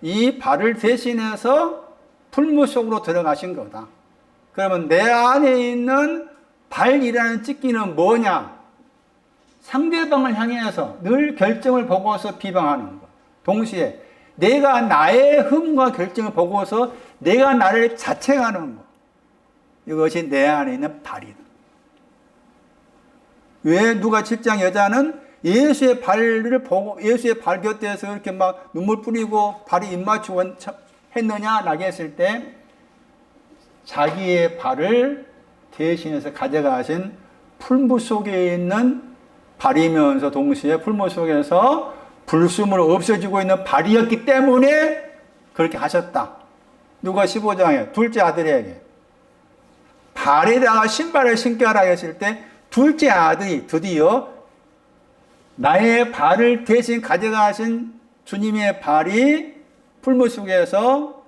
이 발을 대신해서 풀무 속으로 들어가신 거다. 그러면 내 안에 있는 발이라는 찢기는 뭐냐? 상대방을 향해서 늘 결정을 보고서 비방하는 것. 동시에 내가 나의 흠과 결정을 보고서 내가 나를 자책하는 것. 이것이 내 안에 있는 발이다. 왜 누가 7장 여자는 예수의 발을 보고 예수의 발 곁에서 이렇게 막 눈물 뿌리고 발이 입 맞추고 했느냐? 라고 했을 때 자기의 발을 대신해서 가져가신 풀무 속에 있는 발이면서 동시에 풀무 속에서 불순물 없어지고 있는 발이었기 때문에 그렇게 하셨다. 누가 15장에 둘째 아들에게 발에다가 신발을 신겨라 했을 때 둘째 아들이 드디어 나의 발을 대신 가져가신 주님의 발이 풀무 속에서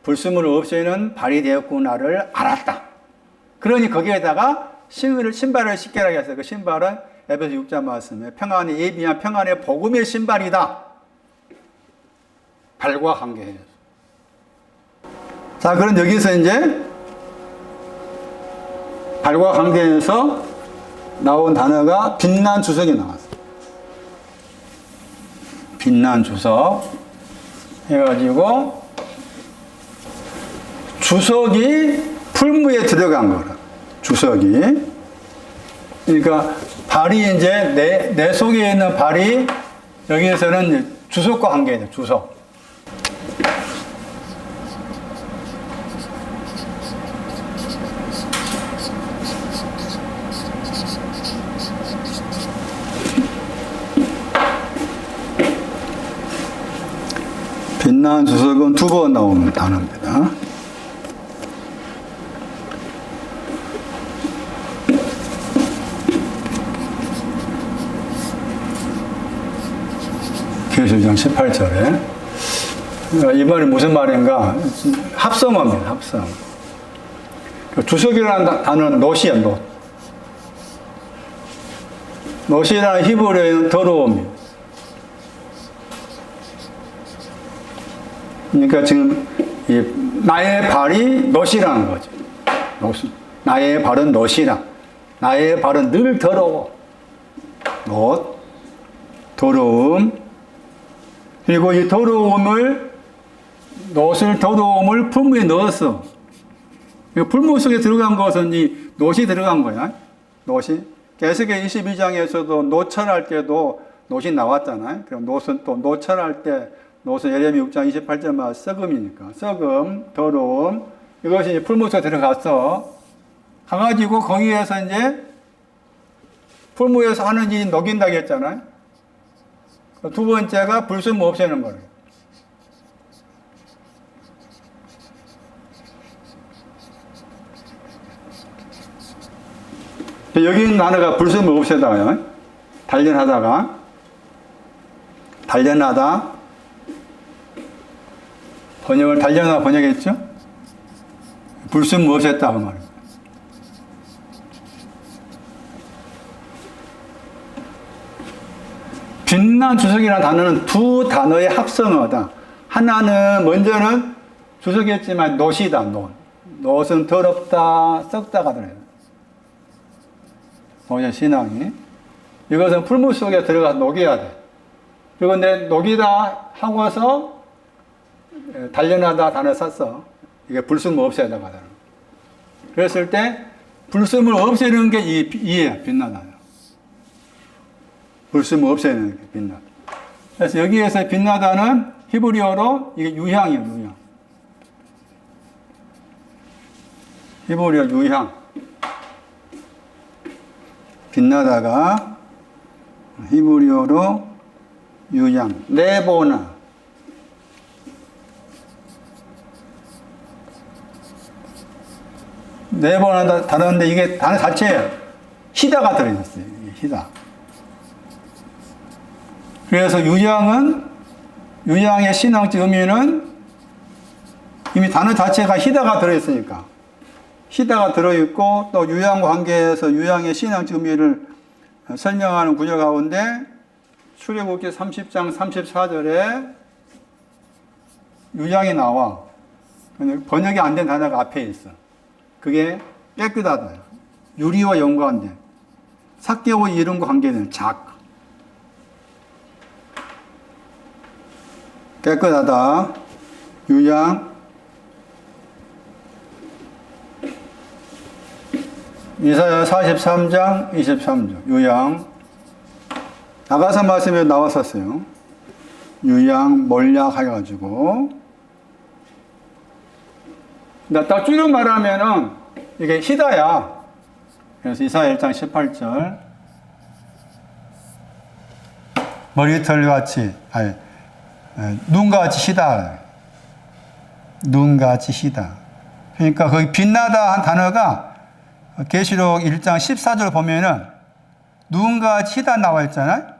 불순물을 없애는 발이 되었구나를 알았다. 그러니 거기에다가 신발을 신겨라 해서 그 신발은 에베소 6장 말씀에 평안의 예비한 평안의 복음의 신발이다. 발과 관계해서. 자, 그럼 여기서 이제 발과 관계에서 나온 단어가 빛난 주석이 나왔어요. 빛난 주석 해가지고 주석이 풀무에 들어간 거라. 주석이. 그러니까 발이 이제 내 속에 있는 발이 여기에서는 주석과 관계돼요. 주석. 빛나는 주석은 두 번 나오는 단어입니다. 계시록 18절에. 이 말이 무슨 말인가? 합성어입니다. 합성. 주석이라는 단어는 놋이에요. 놋. 놋이라는 히브리어는 더러움이에요. 그러니까 지금 나의 발이 놋이라는 거죠. 나의 발은 놋이라. 나의 발은 늘 더러워. 놋, 더러움. 그리고 이 더러움을 풀무에 넣었어. 풀무 속에 들어간 것은 이 놋이 들어간 거야. 놋이. 계시록 22장에서도 노철할 때도 놋이 나왔잖아요. 그럼 놋은 또 노철할 때 놋은 예레미야 6장 28절마다 썩음이니까. 썩음, 더러움. 이것이 풀무 속에 들어갔어. 가가지고 거기에서 이제 풀무에서 하는 일이 녹인다고 했잖아요. 두 번째가 불순물 없애는 거예요. 여기 있는 단어가 불순물 없애다요. 단련하다. 번역을 단련하다 번역했죠? 불순물 없앴다 그 말이에요. 빛난 주석이라는 단어는 두 단어의 합성어다. 하나는 먼저는 주석이었지만 놋이다. 놋은 더럽다, 썩다가 들어요. 놋의 신앙이. 이것은 풀무 속에 들어가서 녹여야 돼. 그리고 내 녹이다 하고서 단련하다 단어 썼어. 이게 불순물 없애다 하다. 그랬을 때 불순물 없애는 게 이에요. 빛나다. 불순물 없애는 게 빛나다. 그래서 여기에서 빛나다는 히브리어로 이게 유향이에요. 유향. 히브리어 유향. 빛나다가 히브리어로 유향. 네보나. 네보나 다른데 이게 단어 자체에 히다가 들어있어요. 히다. 그래서 유향의 신앙적 의미는 이미 단어 자체가 히다가 들어있으니까. 히다가 들어있고 또 유향과 관계해서 유향의 신앙적 의미를 설명하는 구절 가운데 출애굽기 30장 34절에 유향이 나와. 번역이 안 된 단어가 앞에 있어. 그게 깨끗하다. 유리와 연관된. 삭개와 이름과 관계된 작. 깨끗하다. 유향. 이사야 43장 23절. 유향. 나가서 말씀에 나왔었어요. 유향, 몰약 해가지고. 딱 줄여 말하면은 이게 히다야. 그래서 이사야 1장 18절. 머리털같이, 눈같이 히다. 눈같이 히다. 그러니까 거기 빛나다 한 단어가 계시록 1장 14절 보면은 눈같이 히다 나와 있잖아요.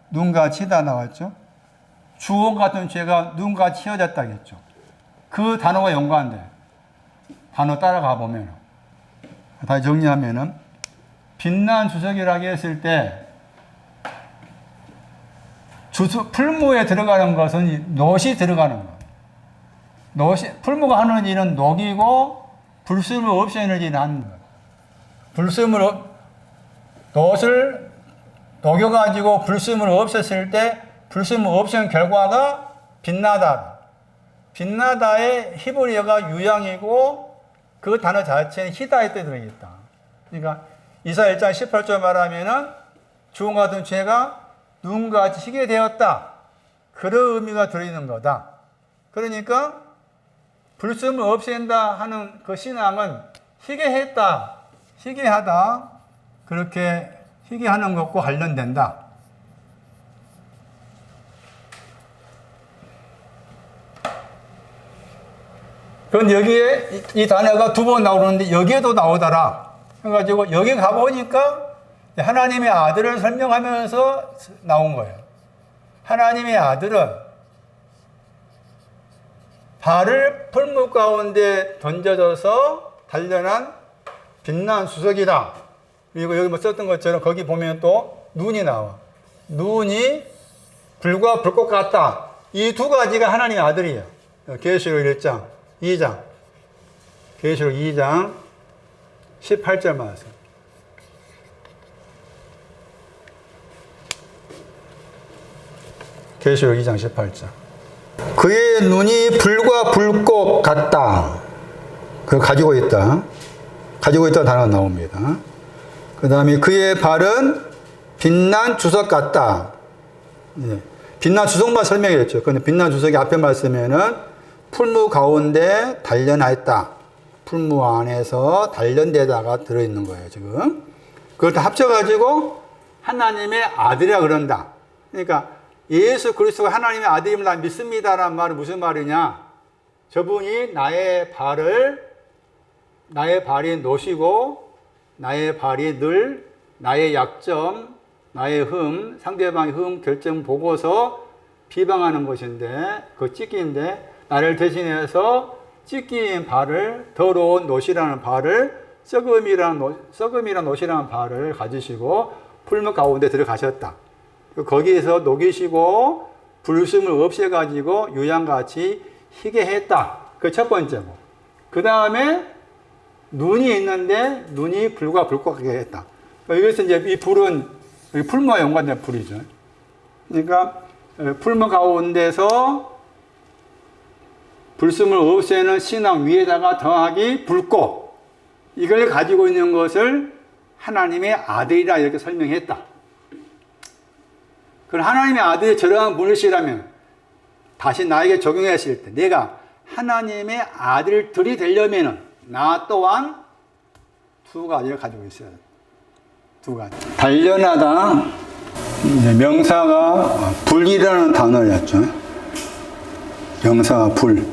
눈같이 히다 나왔죠. 주홍 같은 죄가 눈같이 휘어졌다겠죠. 그 단어가 연관돼. 단어 따라가 보면 다시 정리하면은 빛난 주석이라고 했을 때 풀무에 들어가는 것은 놋이 들어가는 것. 풀무가 하는 일은 녹이고 불순물 없애는 일을 하는 것. 놋을 녹여가지고 불순물을 없앴을 때 불순물 없애는 결과가 빛나다. 빛나다의 히브리어가 유향이고 그 단어 자체는 히다의 뜻이 들어있다. 그러니까 이사야 1장 18절 말하면은 주홍 같은 죄가 눈같이 희게 되었다. 그런 의미가 들어있는 거다. 그러니까 불순을 없앤다 하는 그 신앙은 희귀했다, 희귀하다, 그렇게 희귀하는 것과 관련된다. 그럼 여기에 이 단어가 두 번 나오는데 여기에도 나오더라. 그래가지고 여기 가보니까 하나님의 아들을 설명하면서 나온 거예요. 하나님의 아들은 발을 풀무 가운데 던져져서 단련한 빛난 수석이다. 그리고 여기 뭐 썼던 것처럼 거기 보면 또 눈이 나와. 눈이 불과 불꽃 같다. 이 두 가지가 하나님의 아들이에요. 계시록 1장, 2장. 계시록 2장 18절 말씀. 계시록 2장 18절. 그의 눈이 불과 불꽃 같다. 그걸 가지고 있다. 가지고 있다는 단어가 나옵니다. 그 다음에 그의 발은 빛난 주석 같다. 예. 빛난 주석만 설명했죠. 근데 빛난 주석이 앞에 말씀에는 풀무 가운데 단련하였다. 풀무 안에서 단련되다가 들어있는 거예요, 지금. 그걸 다 합쳐가지고 하나님의 아들이라 그런다. 그러니까 예수 그리스도가 하나님의 아들임을 난 믿습니다라는 말은 무슨 말이냐? 저분이 나의 발이 노시고 나의 발이 늘 나의 약점, 나의 흠, 상대방의 흠 결정 보고서 비방하는 것인데 그 찢기인데 나를 대신해서 찢긴 발을 더러운 노시라는 발을 썩음이란 노시라는 발을 가지시고 풀무 가운데 들어가셨다. 거기에서 녹이시고 불순을 없애가지고 유양같이 희게 했다. 그 첫 번째고. 그 다음에 눈이 있는데 눈이 불과 불꽃하게 했다. 여기서 이제 이 불은 풀무와 연관된 불이죠. 그러니까 풀무 가운데서 불순을 없애는 신앙 위에다가 더하기 불꽃. 이걸 가지고 있는 것을 하나님의 아들이라 이렇게 설명했다. 그럼 하나님의 아들이 저러한 분이시라면 다시 나에게 적용했을 때 내가 하나님의 아들들이 되려면은 나 또한 두 가지를 가지고 있어야 돼. 두 가지. 단련하다. 명사가 불이라는 단어였죠. 명사가 불.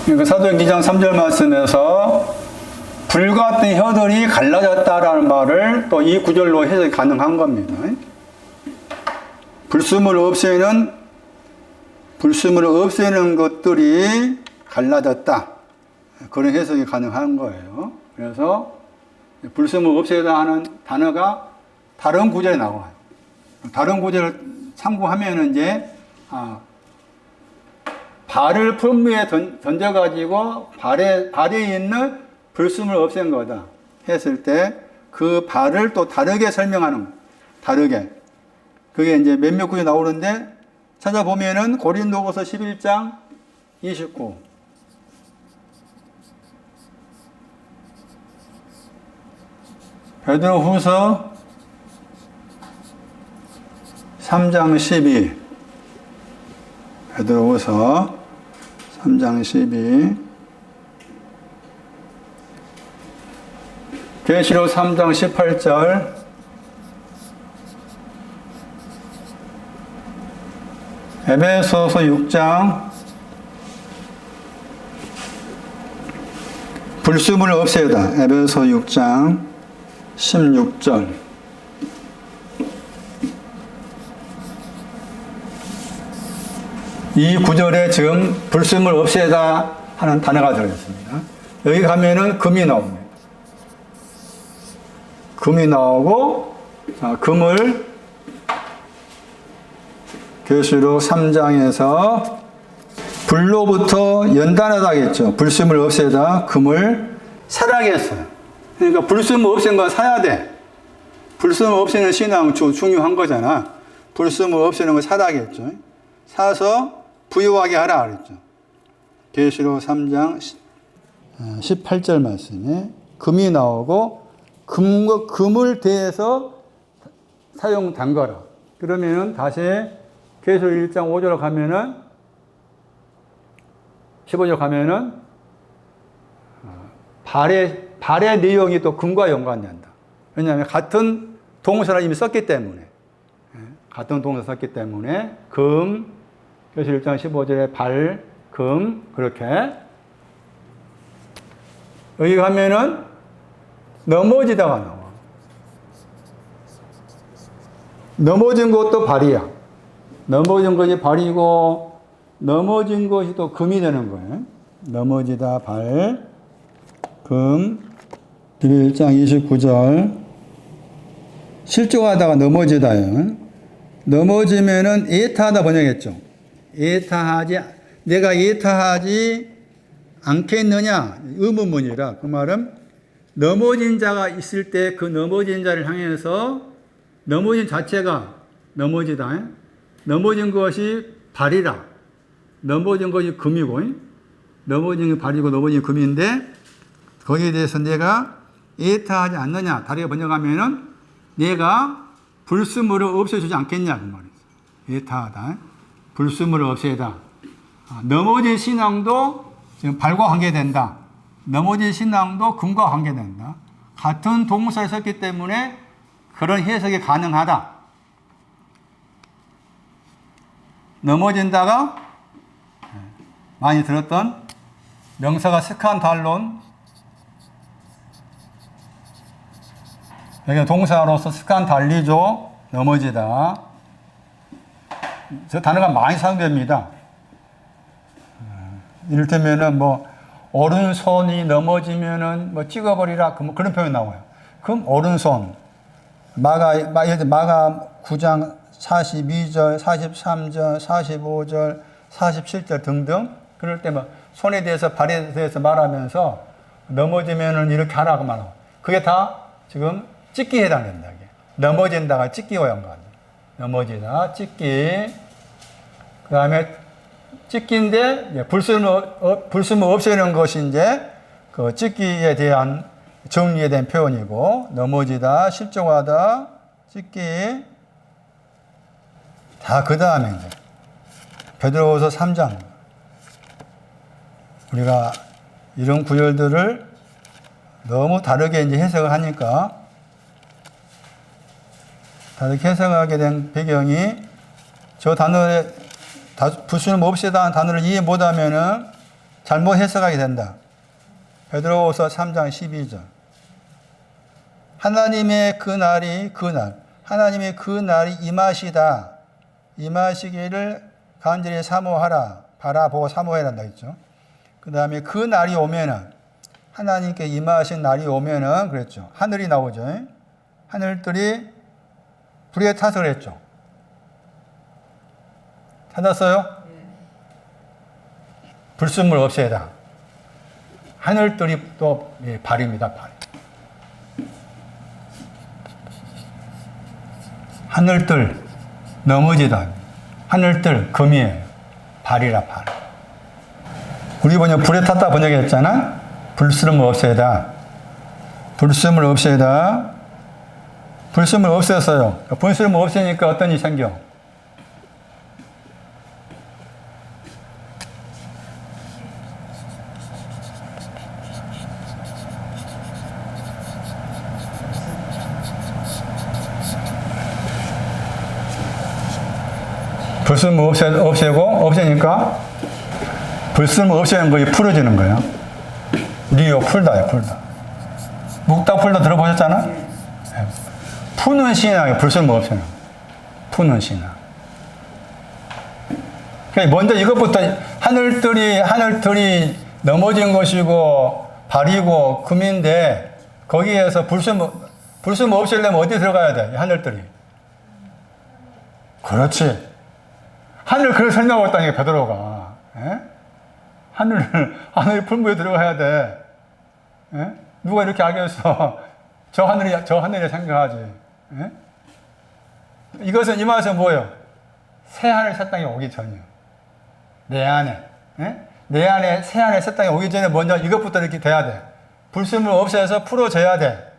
그러니까 사도행전 2장 3절 말씀에서 불같은 혀들이 갈라졌다라는 말을 또 이 구절로 해석이 가능한 겁니다. 불순을 없애는 것들이 갈라졌다. 그런 해석이 가능한 거예요. 그래서 불순을 없애다 하는 단어가 다른 구절에 나와요. 다른 구절을 참고하면 이제 발을 풀무에 던져가지고 발에 있는 불순을 없앤 거다 했을 때 그 발을 또 다르게 설명하는 거예요. 다르게. 그게 이제 몇몇 구절이 나오는데 찾아보면은 고린도후서 11장 29 베드로후서 3장 12 베드로후서 3장 12 계시록 3장 18절 에베소서 6장 불순을 없애다. 에베소 6장 16절 이 구절에 지금 불순을 없애다 하는 단어가 들어있습니다. 여기 가면은 금이 나옵니다. 금이 나오고 금을 계시록 3장에서 불로부터 연단하다겠죠. 불순을 없애다 금을 사라게 했어요. 그러니까 불순을 없앤 건 사야 돼. 불순을 없애는 신앙은 중요한 거잖아. 불순을 없애는 걸 사라겠죠. 사서 부유하게 하라 그랬죠. 계시록 3장 18절 말씀에 금이 나오고 금을 대해서 사용된 거라. 그러면은 다시 계속 1장 5절로 가면은 15절 가면은 발의 내용이 또 금과 연관된다. 왜냐하면 같은 동사를 이미 썼기 때문에. 같은 동사 썼기 때문에 금, 그래서 1장 15절에 발, 금, 그렇게. 여기 가면은 넘어지다가 나와. 넘어진 것도 발이야. 넘어진 것이 발이고 넘어진 것이 또 금이 되는 거예요. 넘어지다 발, 금. 1장 29절. 실족하다가 넘어지다요. 넘어지면은 예타하다 번역했죠. 내가 예타하지 않겠느냐? 의문문이라. 그 말은 넘어진 자가 있을 때 그 넘어진 자를 향해서 넘어진 자체가 넘어지다. 넘어진 것이 발이라. 넘어진 것이 금이고, 넘어진 게 발이고 넘어진 금인데 거기에 대해서 내가 예타하지 않느냐. 다르게 번역하면은 내가 불순물을 없애주지 않겠냐. 그 말이죠. 예타하다. 불순물을 없애다. 넘어진 신앙도 지금 발과 관계된다. 넘어진 신앙도 금과 관계된다. 같은 동사를 썼기 때문에 그런 해석이 가능하다. 넘어진다가 많이 들었던 명사가 스칸달론. 여기 동사로서 스칸달리죠. 넘어지다. 저 단어가 많이 사용됩니다. 이를테면은 뭐 오른손이 넘어지면은 뭐 찍어버리라 그런 표현 나와요. 그럼 오른손 마가 9장 42절, 43절, 45절, 47절 등등 그럴 때 뭐 손에 대해서 발에 대해서 말하면서 넘어지면은 이렇게 하라고 말하고 그게 다 지금 찢기에 해당된다. 넘어진다가 찢기와 연관. 넘어지다, 찢기. 그 다음에 찢기인데 불순물 없애는 것이 이제 그 찢기에 대한 정리에 대한 표현이고 넘어지다, 실족하다, 찢기. 다 그 다음에 이제 베드로후서 3장. 우리가 이런 구절들을 너무 다르게 이제 해석을 하니까 다르게 해석하게 된 배경이 저 단어에 불순물 없애다는 단어를 이해 못하면은 잘못 해석하게 된다. 베드로후서 3장 12절. 하나님의 그 날이 하나님의 그 날이 임하시기를 간절히 사모하라. 바라보고 사모해야 한다 했죠. 그 다음에 그 날이 오면은 하나님께 임하신 날이 오면은 그랬죠. 하늘이 나오죠. 하늘들이 불에 타서 그랬죠. 찾았어요? 불순물 없애다. 하늘들이 또 발입니다. 발. 하늘들 넘어지다. 하늘들 금이에요. 발이라 발. 우리 번역 불에 탔다 번역했잖아. 불순물 없애다. 불순물 없애다. 불순물 없애서요. 불순물 없애니까 어떤 일이 생겨? 불순물 없애니까 불순물 없애는 것이 풀어지는 거예요. 리오 풀다요, 풀다. 묵다 풀다 들어보셨잖아? 푸는 신앙이에요. 불순물 없애는. 푸는 신앙. 그러니까 먼저 이것부터 하늘들이 넘어진 것이고 발이고 금인데 거기에서 불순물 없애려면 어디 들어가야 돼? 하늘들이. 그렇지. 하늘 그걸 설명하고 있다니까 베드로가. 하늘 풀무에 들어가야 돼. 에? 누가 이렇게 알겠어? 저 하늘이 생각하지. 에? 이것은 이 말은 뭐예요? 새 하늘 새 땅이 오기 전이요. 내 안에. 에? 내 안에 새 하늘 새 땅이 오기 전에 먼저 이것부터 이렇게 돼야 돼. 불순물 없애서 풀어져야 돼.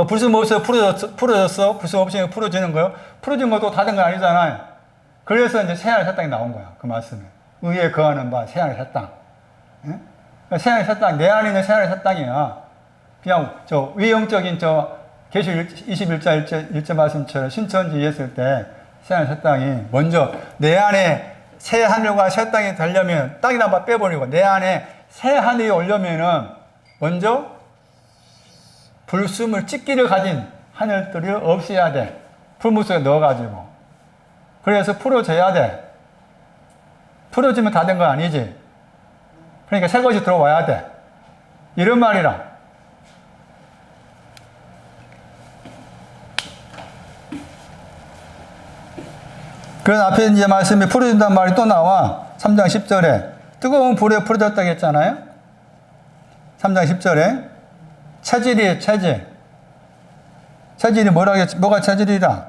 불순 없어요. 풀어졌어. 불순 없으면 풀어지는 거요. 풀어진 것도 다 된 건 아니잖아요. 그래서 이제 세안의 사땅이 나온 거야. 그 말씀에. 의에 거하는 바 세안의 사땅. 예? 세안의 사땅, 내 안에 있는 세안의 사땅이야. 그냥 저 외형적인 저 계시 21자 1절 말씀처럼 신천지 했을 때 세안의 사땅이 먼저 내 안에 새 하늘과 새 땅이 되려면 땅이나 한번 빼버리고 내 안에 새 하늘이 오려면은 먼저 불순물 찢기를 가진 하늘들이 없애야 돼. 풀물 속에 넣어가지고. 그래서 풀어져야 돼. 풀어지면 다 된 건 아니지. 그러니까 새 것이 들어와야 돼. 이런 말이라. 그래서 앞에 이제 말씀이 풀어진다는 말이 또 나와. 3장 10절에. 뜨거운 불에 풀어졌다고 했잖아요. 3장 10절에. 체질이에요, 체질. 체질이 뭐가 체질이라?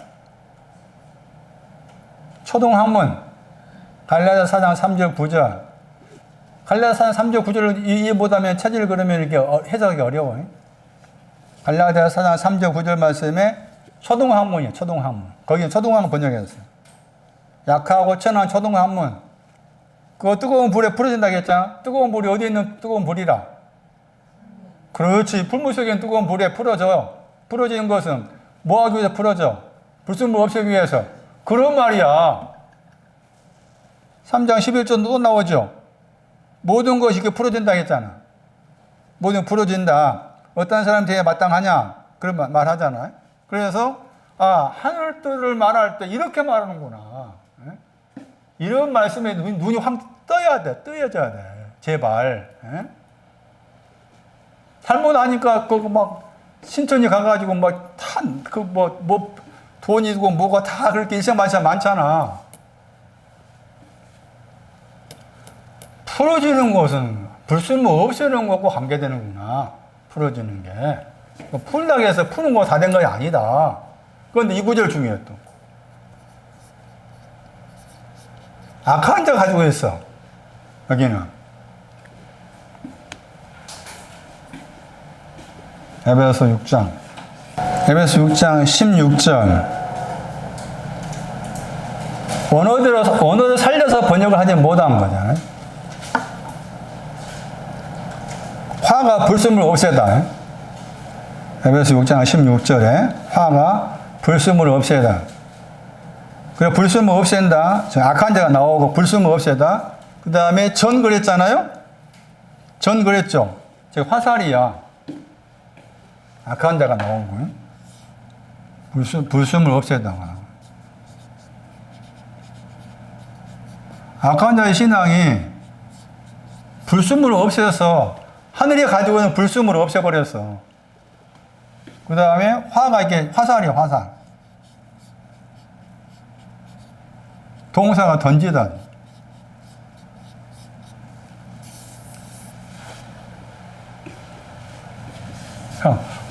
초동학문. 갈라디아 4장 3절 9절. 갈라디아 4장 3절 9절을 이해 못하면 체질 그러면 이렇게 해석하기 어려워요. 갈라디아 4장 3절 9절 말씀에 초동학문이에요, 초동학문. 거기는 초동학문 번역했어요. 약하고 천한 초동학문. 그거 뜨거운 불에 풀어진다고 했잖아. 뜨거운 불이 어디 있는 뜨거운 불이라? 그렇지. 풀물 속에 있는 뜨거운 불에 풀어져. 풀어지는 것은 뭐 하기 위해서 풀어져? 불순물 없애기 위해서. 그런 말이야. 3장 11절도 또 나오죠. 모든 것이 이렇게 풀어진다고 했잖아. 모든 풀어진다. 어떤 사람 되게 마땅하냐? 그런 말 하잖아. 그래서 하늘들을 말할 때 이렇게 말하는구나. 이런 말씀에 눈이 확 떠야 돼. 뜨여져야 돼. 제발. 잘못하니까 그거 막 신천지 가가지고 막 돈이고 뭐가 다 그렇게 일생만사 많잖아. 풀어지는 것은 불순물 없애는 것과 관계되는구나. 풀어지는 게. 풀다고 해서 푸는 거 다 된 거 아니다. 그런데 이 구절 중요해 또. 악한 자 가지고 있어. 여기는. 에베소 6장 16절. 언어를 살려서 번역을 하지 못한 거잖아요. 화가 불순물 없애다. 에베소 6장 16절에 화가 불순물 없애다. 그래 불순물 없앤다. 악한 자가 나오고 불순물 없애다. 그 다음에 전 그랬잖아요. 전 그랬죠. 즉 화살이야. 악한 자가 나온 거예요. 불순물 없애다가. 악한 자의 신앙이 불순물을 없애서 하늘이 가지고 있는 불순물을 없애버렸어. 그 다음에 화가 이게 화살이야, 화살. 동사가 던지다.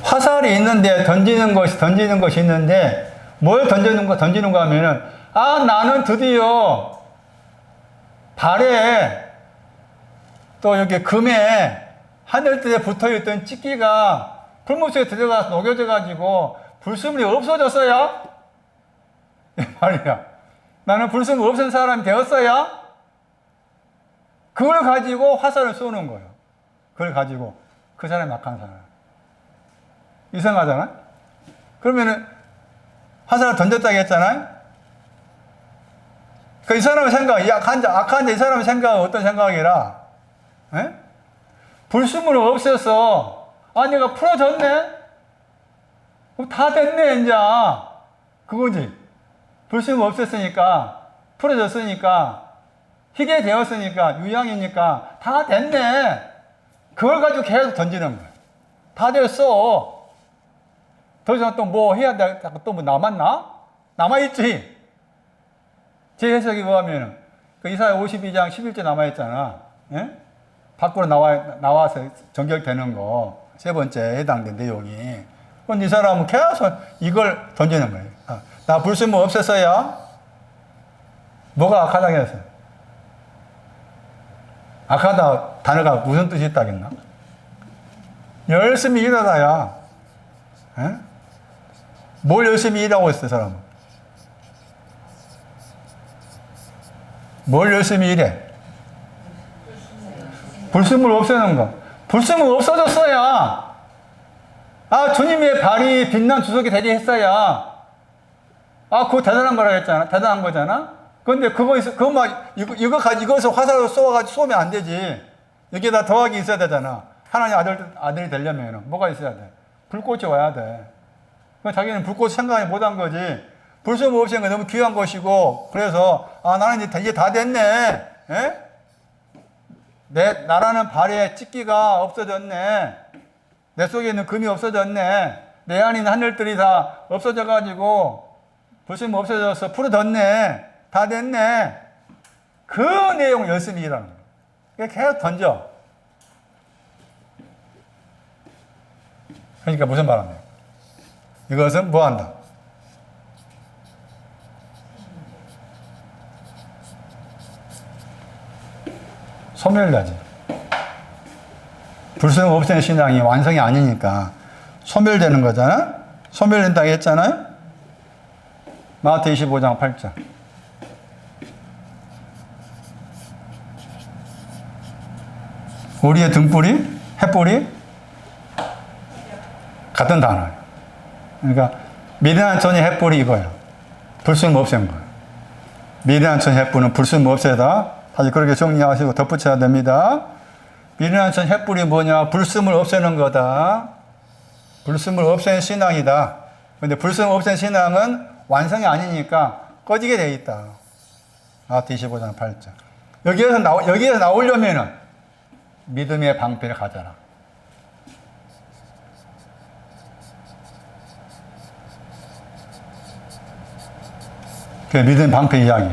화살이 있는데 던지는 것이 있는데 뭘 던지는 거 하면은 나는 드디어 발에 또 이렇게 금에 하늘뜰에 붙어있던 찌끼가 풀물 속에 들어가서 녹여져가지고 불순물이 없어졌어요? 이 말이야. 나는 불순물 없앤 사람이 되었어요? 그걸 가지고 화살을 쏘는 거예요. 그걸 가지고 그 사람이 악한 사람. 이상하잖아? 그러면은 화살을 던졌다고 했잖아요? 이 사람의 생각, 악한 자, 이 사람의 생각은 어떤 생각이라? 에? 불순물을 없애서, 내가 풀어졌네? 다 됐네, 이제. 그거지. 불순물 없앴으니까, 풀어졌으니까, 희게 되었으니까, 유양이니까, 다 됐네. 그걸 가지고 계속 던지는 거야. 다 됐어. 더 이상 또 뭐 해야 돼? 또 뭐 남았나? 남아있지. 제 해석에 의하면, 이사야 52장 11절 남아있잖아. 예? 밖으로 나와서 정결되는 거. 세 번째 해당된 내용이. 그럼 이 사람은 계속 이걸 던지는 거예요. 나 불순물 없앴어요? 뭐가 악하다고 했어요? 악하다 단어가 무슨 뜻이 있다겠나? 열심히 일하다야. 에? 뭘 열심히 일하고 있어, 사람은? 뭘 열심히 일해? 불순물 없애는 거. 불순물 없어졌어야, 아, 주님의 발이 빛난 주석이 되게 했어야, 아, 그거 대단한 거라 했잖아. 대단한 거잖아? 근데 그거 막, 이것을 화살로 쏘아가지고 쏘면 안 되지. 여기에다 더하기 있어야 되잖아. 하나님 아들이 되려면 뭐가 있어야 돼? 불꽃이 와야 돼. 자기는 불꽃 생각을 못 한 거지. 불순물 없애는 게 너무 귀한 것이고, 그래서, 아, 나는 이제 다 됐네. 에? 나라는 발에 찢기가 없어졌네. 내 속에 있는 금이 없어졌네. 내 안에 있는 하늘들이 다 없어져가지고, 불순물 없어져서 풀어졌네. 다 됐네. 그 내용 열심히 일하는 거야. 계속 던져. 그러니까 무슨 말이냐. 이것은 뭐 한다? 소멸되지. 불순물 없애는 신앙이 완성이 아니니까 소멸되는 거잖아? 소멸된다고 했잖아요? 마태 25장 8절. 우리의 등불이, 햇불이 같은 단어예요. 그러니까 미련한 천의 햇불이 이거예요. 불순물 없앤 거예요. 미련한 천의 햇불은 불순물 없애다. 다시 그렇게 정리하시고 덧붙여야 됩니다. 미련한 천의 햇불이 뭐냐? 불순물 없애는 거다. 불순물 없애는 신앙이다. 그런데 불순물 없애는 신앙은 완성이 아니니까 꺼지게 돼 있다. 마태 25장 8절. 여기에서 나오려면은 믿음의 방패를 가져라. 그 믿음의 방패 이야기.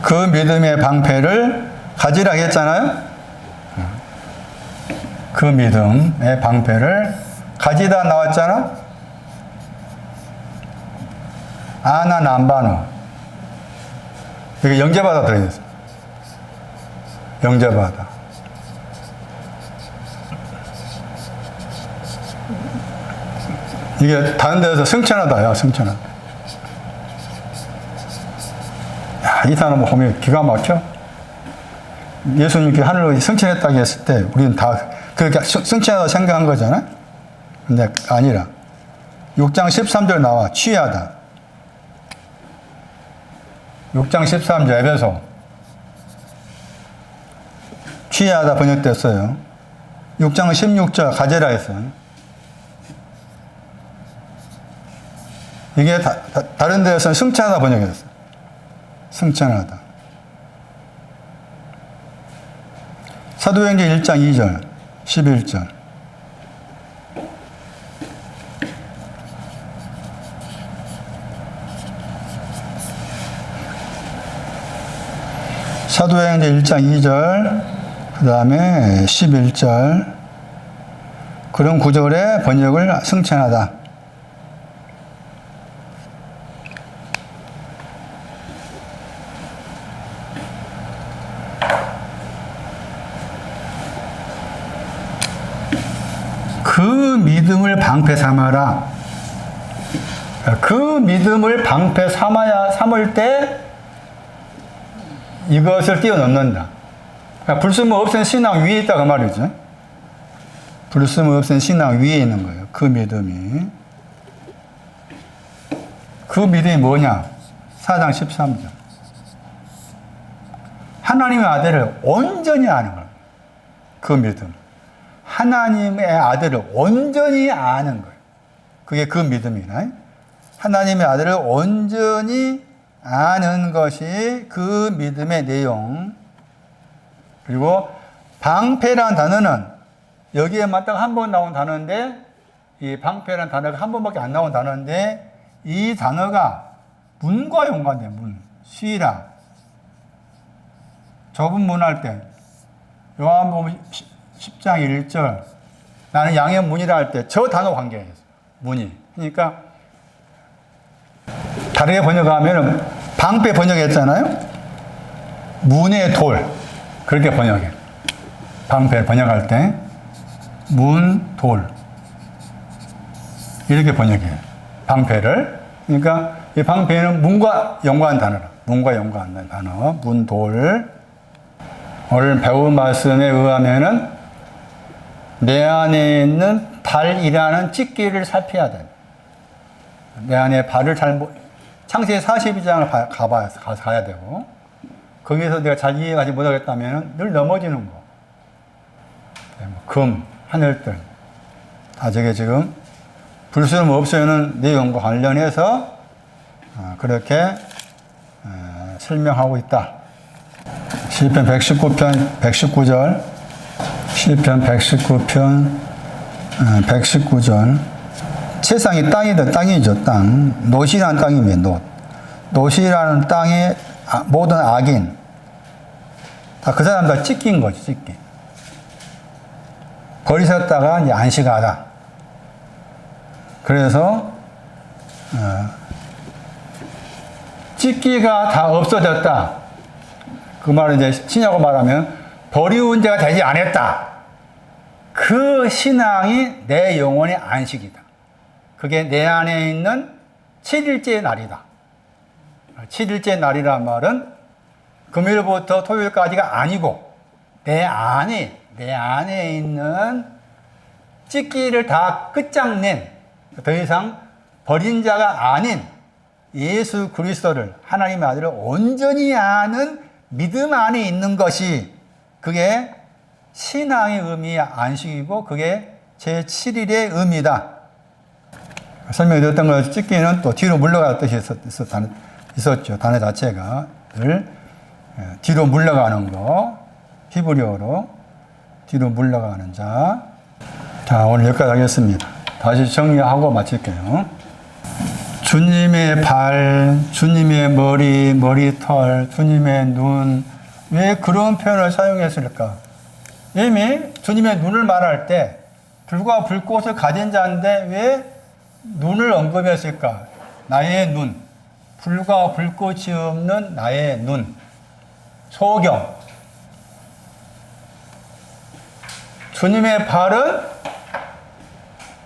그 믿음의 방패를 가지라 했잖아요. 그 믿음의 방패를 가지다 나왔잖아. 아나 남바노. 여기 영재바다 들어있어. 영재바다. 이게 다른 데서 승천하다야, 승천하다. 야, 이 단어 보면 기가 막혀. 예수님께 하늘로 승천했다고 했을 때 우리는 다 그렇게 승천하다 생각한 거잖아. 근데 아니라 6장 13절 나와. 취하다. 6장 13절 에베소. 취하다 번역됐어요. 6장 16절 가제라 했어요. 이게 다른 데에서는 승천하다 번역했어요. 승천하다. 사도행전 1장 2절, 11절. 사도행전 1장 2절, 그 다음에 11절. 그런 구절의 번역을 승천하다. 그 믿음을 방패 삼아라. 그 믿음을 방패 삼을 때 이것을 뛰어넘는다. 그러니까 불순물 없앤 신앙 위에 있다 그 말이죠. 불순물 없앤 신앙 위에 있는 거예요. 그 믿음이. 그 믿음이 뭐냐? 4장 13절. 하나님의 아들을 온전히 아는 거예요. 그 믿음. 하나님의 아들을 온전히 아는 거예요. 그게 그 믿음이나. 하나님의 아들을 온전히 아는 것이 그 믿음의 내용. 그리고 방패라는 단어는 여기에만 딱 한 번 나온 단어인데, 이 방패라는 단어가 한 번밖에 안 나온 단어인데, 이 단어가 문과 연관돼요. 문. 쉬라. 좁은 문 할 때, 요한복음 10장 1절, 나는 양의 문이라 할 때 저 단어 관계예요. 문이. 그러니까 다르게 번역하면 방패 번역했잖아요. 문의 돌. 그렇게 번역해. 방패 번역할 때 문, 돌. 이렇게 번역해요. 방패를. 그러니까 이 방패는 문과 연관한 단어라. 문과 연관한 단어. 문돌. 오늘 배운 말씀에 의하면은 내 안에 있는 발이라는 찢기를 살펴야 돼. 내 안에 발을 창세기 42장을 가야 되고, 거기에서 내가 잘 이해하지 못하겠다면 늘 넘어지는 거. 금, 하늘들. 다 저게 지금 불순물 없애는 내용과 관련해서 그렇게 설명하고 있다. 시편 119편 119절, 시편 119편 119절. 세상이 땅이죠, 땅. 노시라는 땅이면 노시라는 땅의 모든 악인. 다 그 사람 다 찢긴 거지, 찢기. 버리셨다가 이제 안식하다. 그래서, 찢기가 다 없어졌다. 그 말은 이제 신약으로 말하면 버리운 자가 되지 않았다. 그 신앙이 내 영혼의 안식이다. 그게 내 안에 있는 7일째 날이다. 7일째 날이란 말은 금요일부터 토요일까지가 아니고 내 안에 있는 찢기를 다 끝장낸 더 이상 버린 자가 아닌 예수 그리스도를 하나님의 아들을 온전히 아는 믿음 안에 있는 것이 그게 신앙의 의미의 안식이고 그게 제7일의 의미다. 설명이 드렸던 걸 찢기는 또 뒤로 물러가는 뜻이 있었죠. 단어 자체가 늘 뒤로 물러가는 거, 히브리어로 뒤로 물러가는 자. 자, 오늘 여기까지 하겠습니다. 다시 정리하고 마칠게요. 주님의 발, 주님의 머리, 머리털, 주님의 눈, 왜 그런 표현을 사용했을까? 이미 주님의 눈을 말할 때 불과 불꽃을 가진 자인데 왜 눈을 언급했을까? 나의 눈, 불과 불꽃이 없는 나의 눈, 소경. 주님의 발은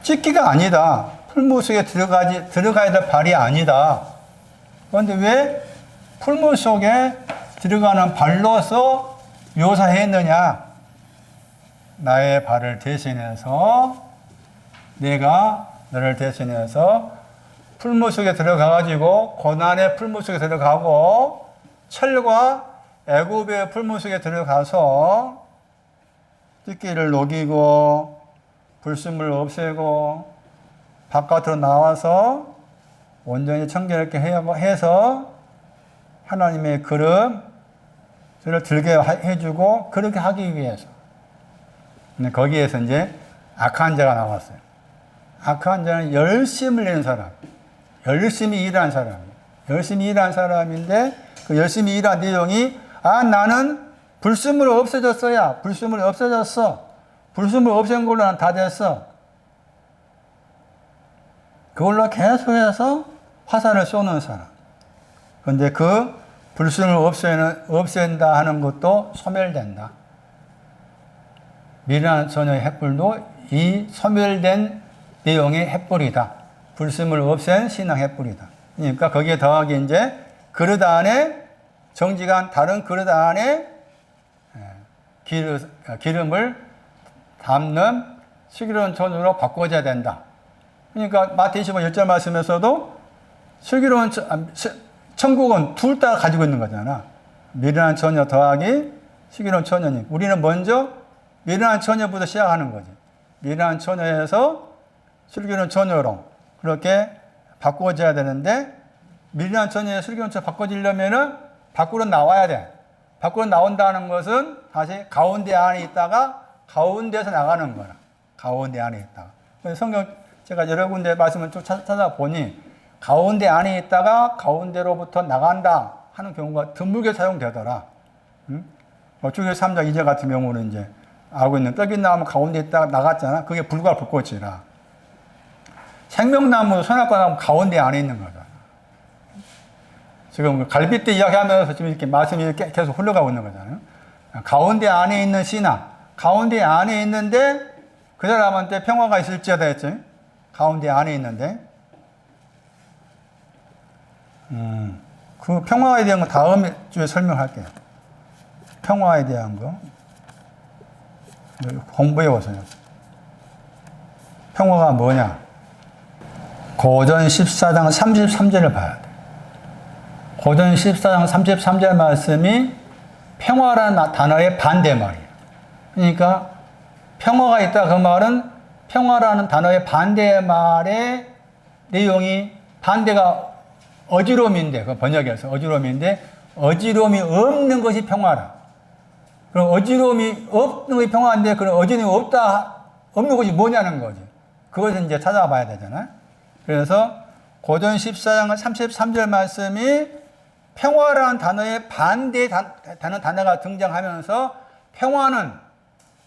찢기가 아니다. 풀무 속에 들어가야 될 발이 아니다. 그런데 왜 풀무 속에 들어가는 발로서 묘사했느냐? 나의 발을 대신해서 내가 너를 대신해서 풀무 속에 들어가가지고 고난의 풀무 속에 들어가고 철과 애굽의 풀무 속에 들어가서 찢기를 녹이고 불순물을 없애고 바깥으로 나와서 온전히 청결하게 해서 하나님의 그릇을 들게 해주고 그렇게 하기 위해서. 근데 거기에서 이제 악한 자가 나왔어요. 악한 자는 열심을 내는 사람, 열심히 일한 사람, 열심히 일한 사람인데 그 열심히 일한 내용이 나는 불순물이 없어졌어야. 불순물이 없어졌어. 불순물 없앤 걸로 난 다 됐어. 그걸로 계속해서 화살을 쏘는 사람. 그런데 그 불순을 없앤다 하는 것도 소멸된다. 미련한 처녀의 횃불도 이 소멸된 내용의 횃불이다. 불순을 없앤 신앙 횃불이다. 그러니까 거기에 더하기 이제 그릇 안에 정직한 다른 그릇 안에 기름을 담는 슬기로운 천으로 바꿔줘야 된다. 그러니까 마태복음 10절 말씀에서도 슬기로운 천국은 둘 다 가지고 있는 거잖아. 미련한 처녀 더하기 슬기로운 처녀님. 우리는 먼저 미련한 처녀부터 시작하는 거지. 미련한 처녀에서 슬기로운 처녀로 그렇게 바꿔줘야 되는데 미련한 처녀에 슬기로운 처녀 바꿔지려면은 밖으로 나와야 돼. 밖으로 나온다는 것은 다시 가운데 안에 있다가 가운데서 나가는 거야. 가운데 안에 있다가. 성경 제가 여러 군데 말씀을 좀 찾아보니 가운데 안에 있다가 가운데로부터 나간다 하는 경우가 드물게 사용되더라. 출애굽기 3장 2절 같은 경우는 이제 알고 있는 떡잎나무 가운데 있다가 나갔잖아. 그게 불과 불꽃이라. 생명나무, 선악과 나무 가운데 안에 있는 거잖아. 지금 갈빗대 이야기하면서 지금 이렇게 말씀이 계속 흘러가고 있는 거잖아요. 가운데 안에 있는 신앙, 가운데 안에 있는데 그 사람한테 평화가 있을지어다 했지. 가운데 안에 있는데, 그 평화에 대한 거 다음 주에 설명할게요. 평화에 대한 거. 공부해 보세요. 평화가 뭐냐? 고전 14장 33절을 봐야 돼. 고전 14장 33절 말씀이 평화라는 단어의 반대말이에요. 그러니까 평화가 있다 그 말은 평화라는 단어의 반대말의 내용이 반대가 어지러움인데, 그 번역에서 어지러움인데 어지러움이 없는 것이 평화라. 그럼 어지러움이 없는 것이 평화인데 그럼 어지러움이 없는 것이 뭐냐는 거지. 그것을 이제 찾아봐야 되잖아요. 그래서 고전 14장 33절 말씀이 평화라는 단어의 반대 단어가 등장하면서 평화는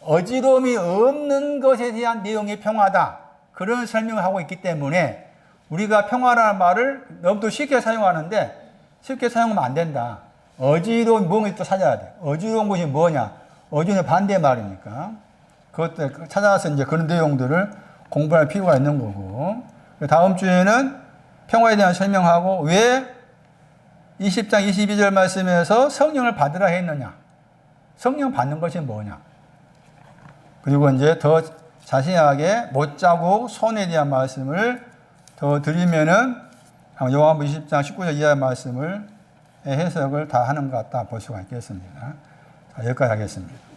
어지러움이 없는 것에 대한 내용이 평화다. 그런 설명을 하고 있기 때문에 우리가 평화라는 말을 너무 쉽게 사용하는데 쉽게 사용하면 안 된다. 어지러운 뭔가 또 찾아야 돼. 어지러운 것이 뭐냐? 어지러운 반대 말이니까. 그것들 찾아가서 이제 그런 내용들을 공부할 필요가 있는 거고. 다음 주에는 평화에 대한 설명하고 왜 20장 22절 말씀에서 성령을 받으라 했느냐? 성령 받는 것이 뭐냐? 그리고 이제 더 자세하게 못자국 손에 대한 말씀을 더 드리면은 요한복음 20장 19절 이하의 말씀을 해석을 다 하는 것 같다 볼 수가 있겠습니다. 자, 여기까지 하겠습니다.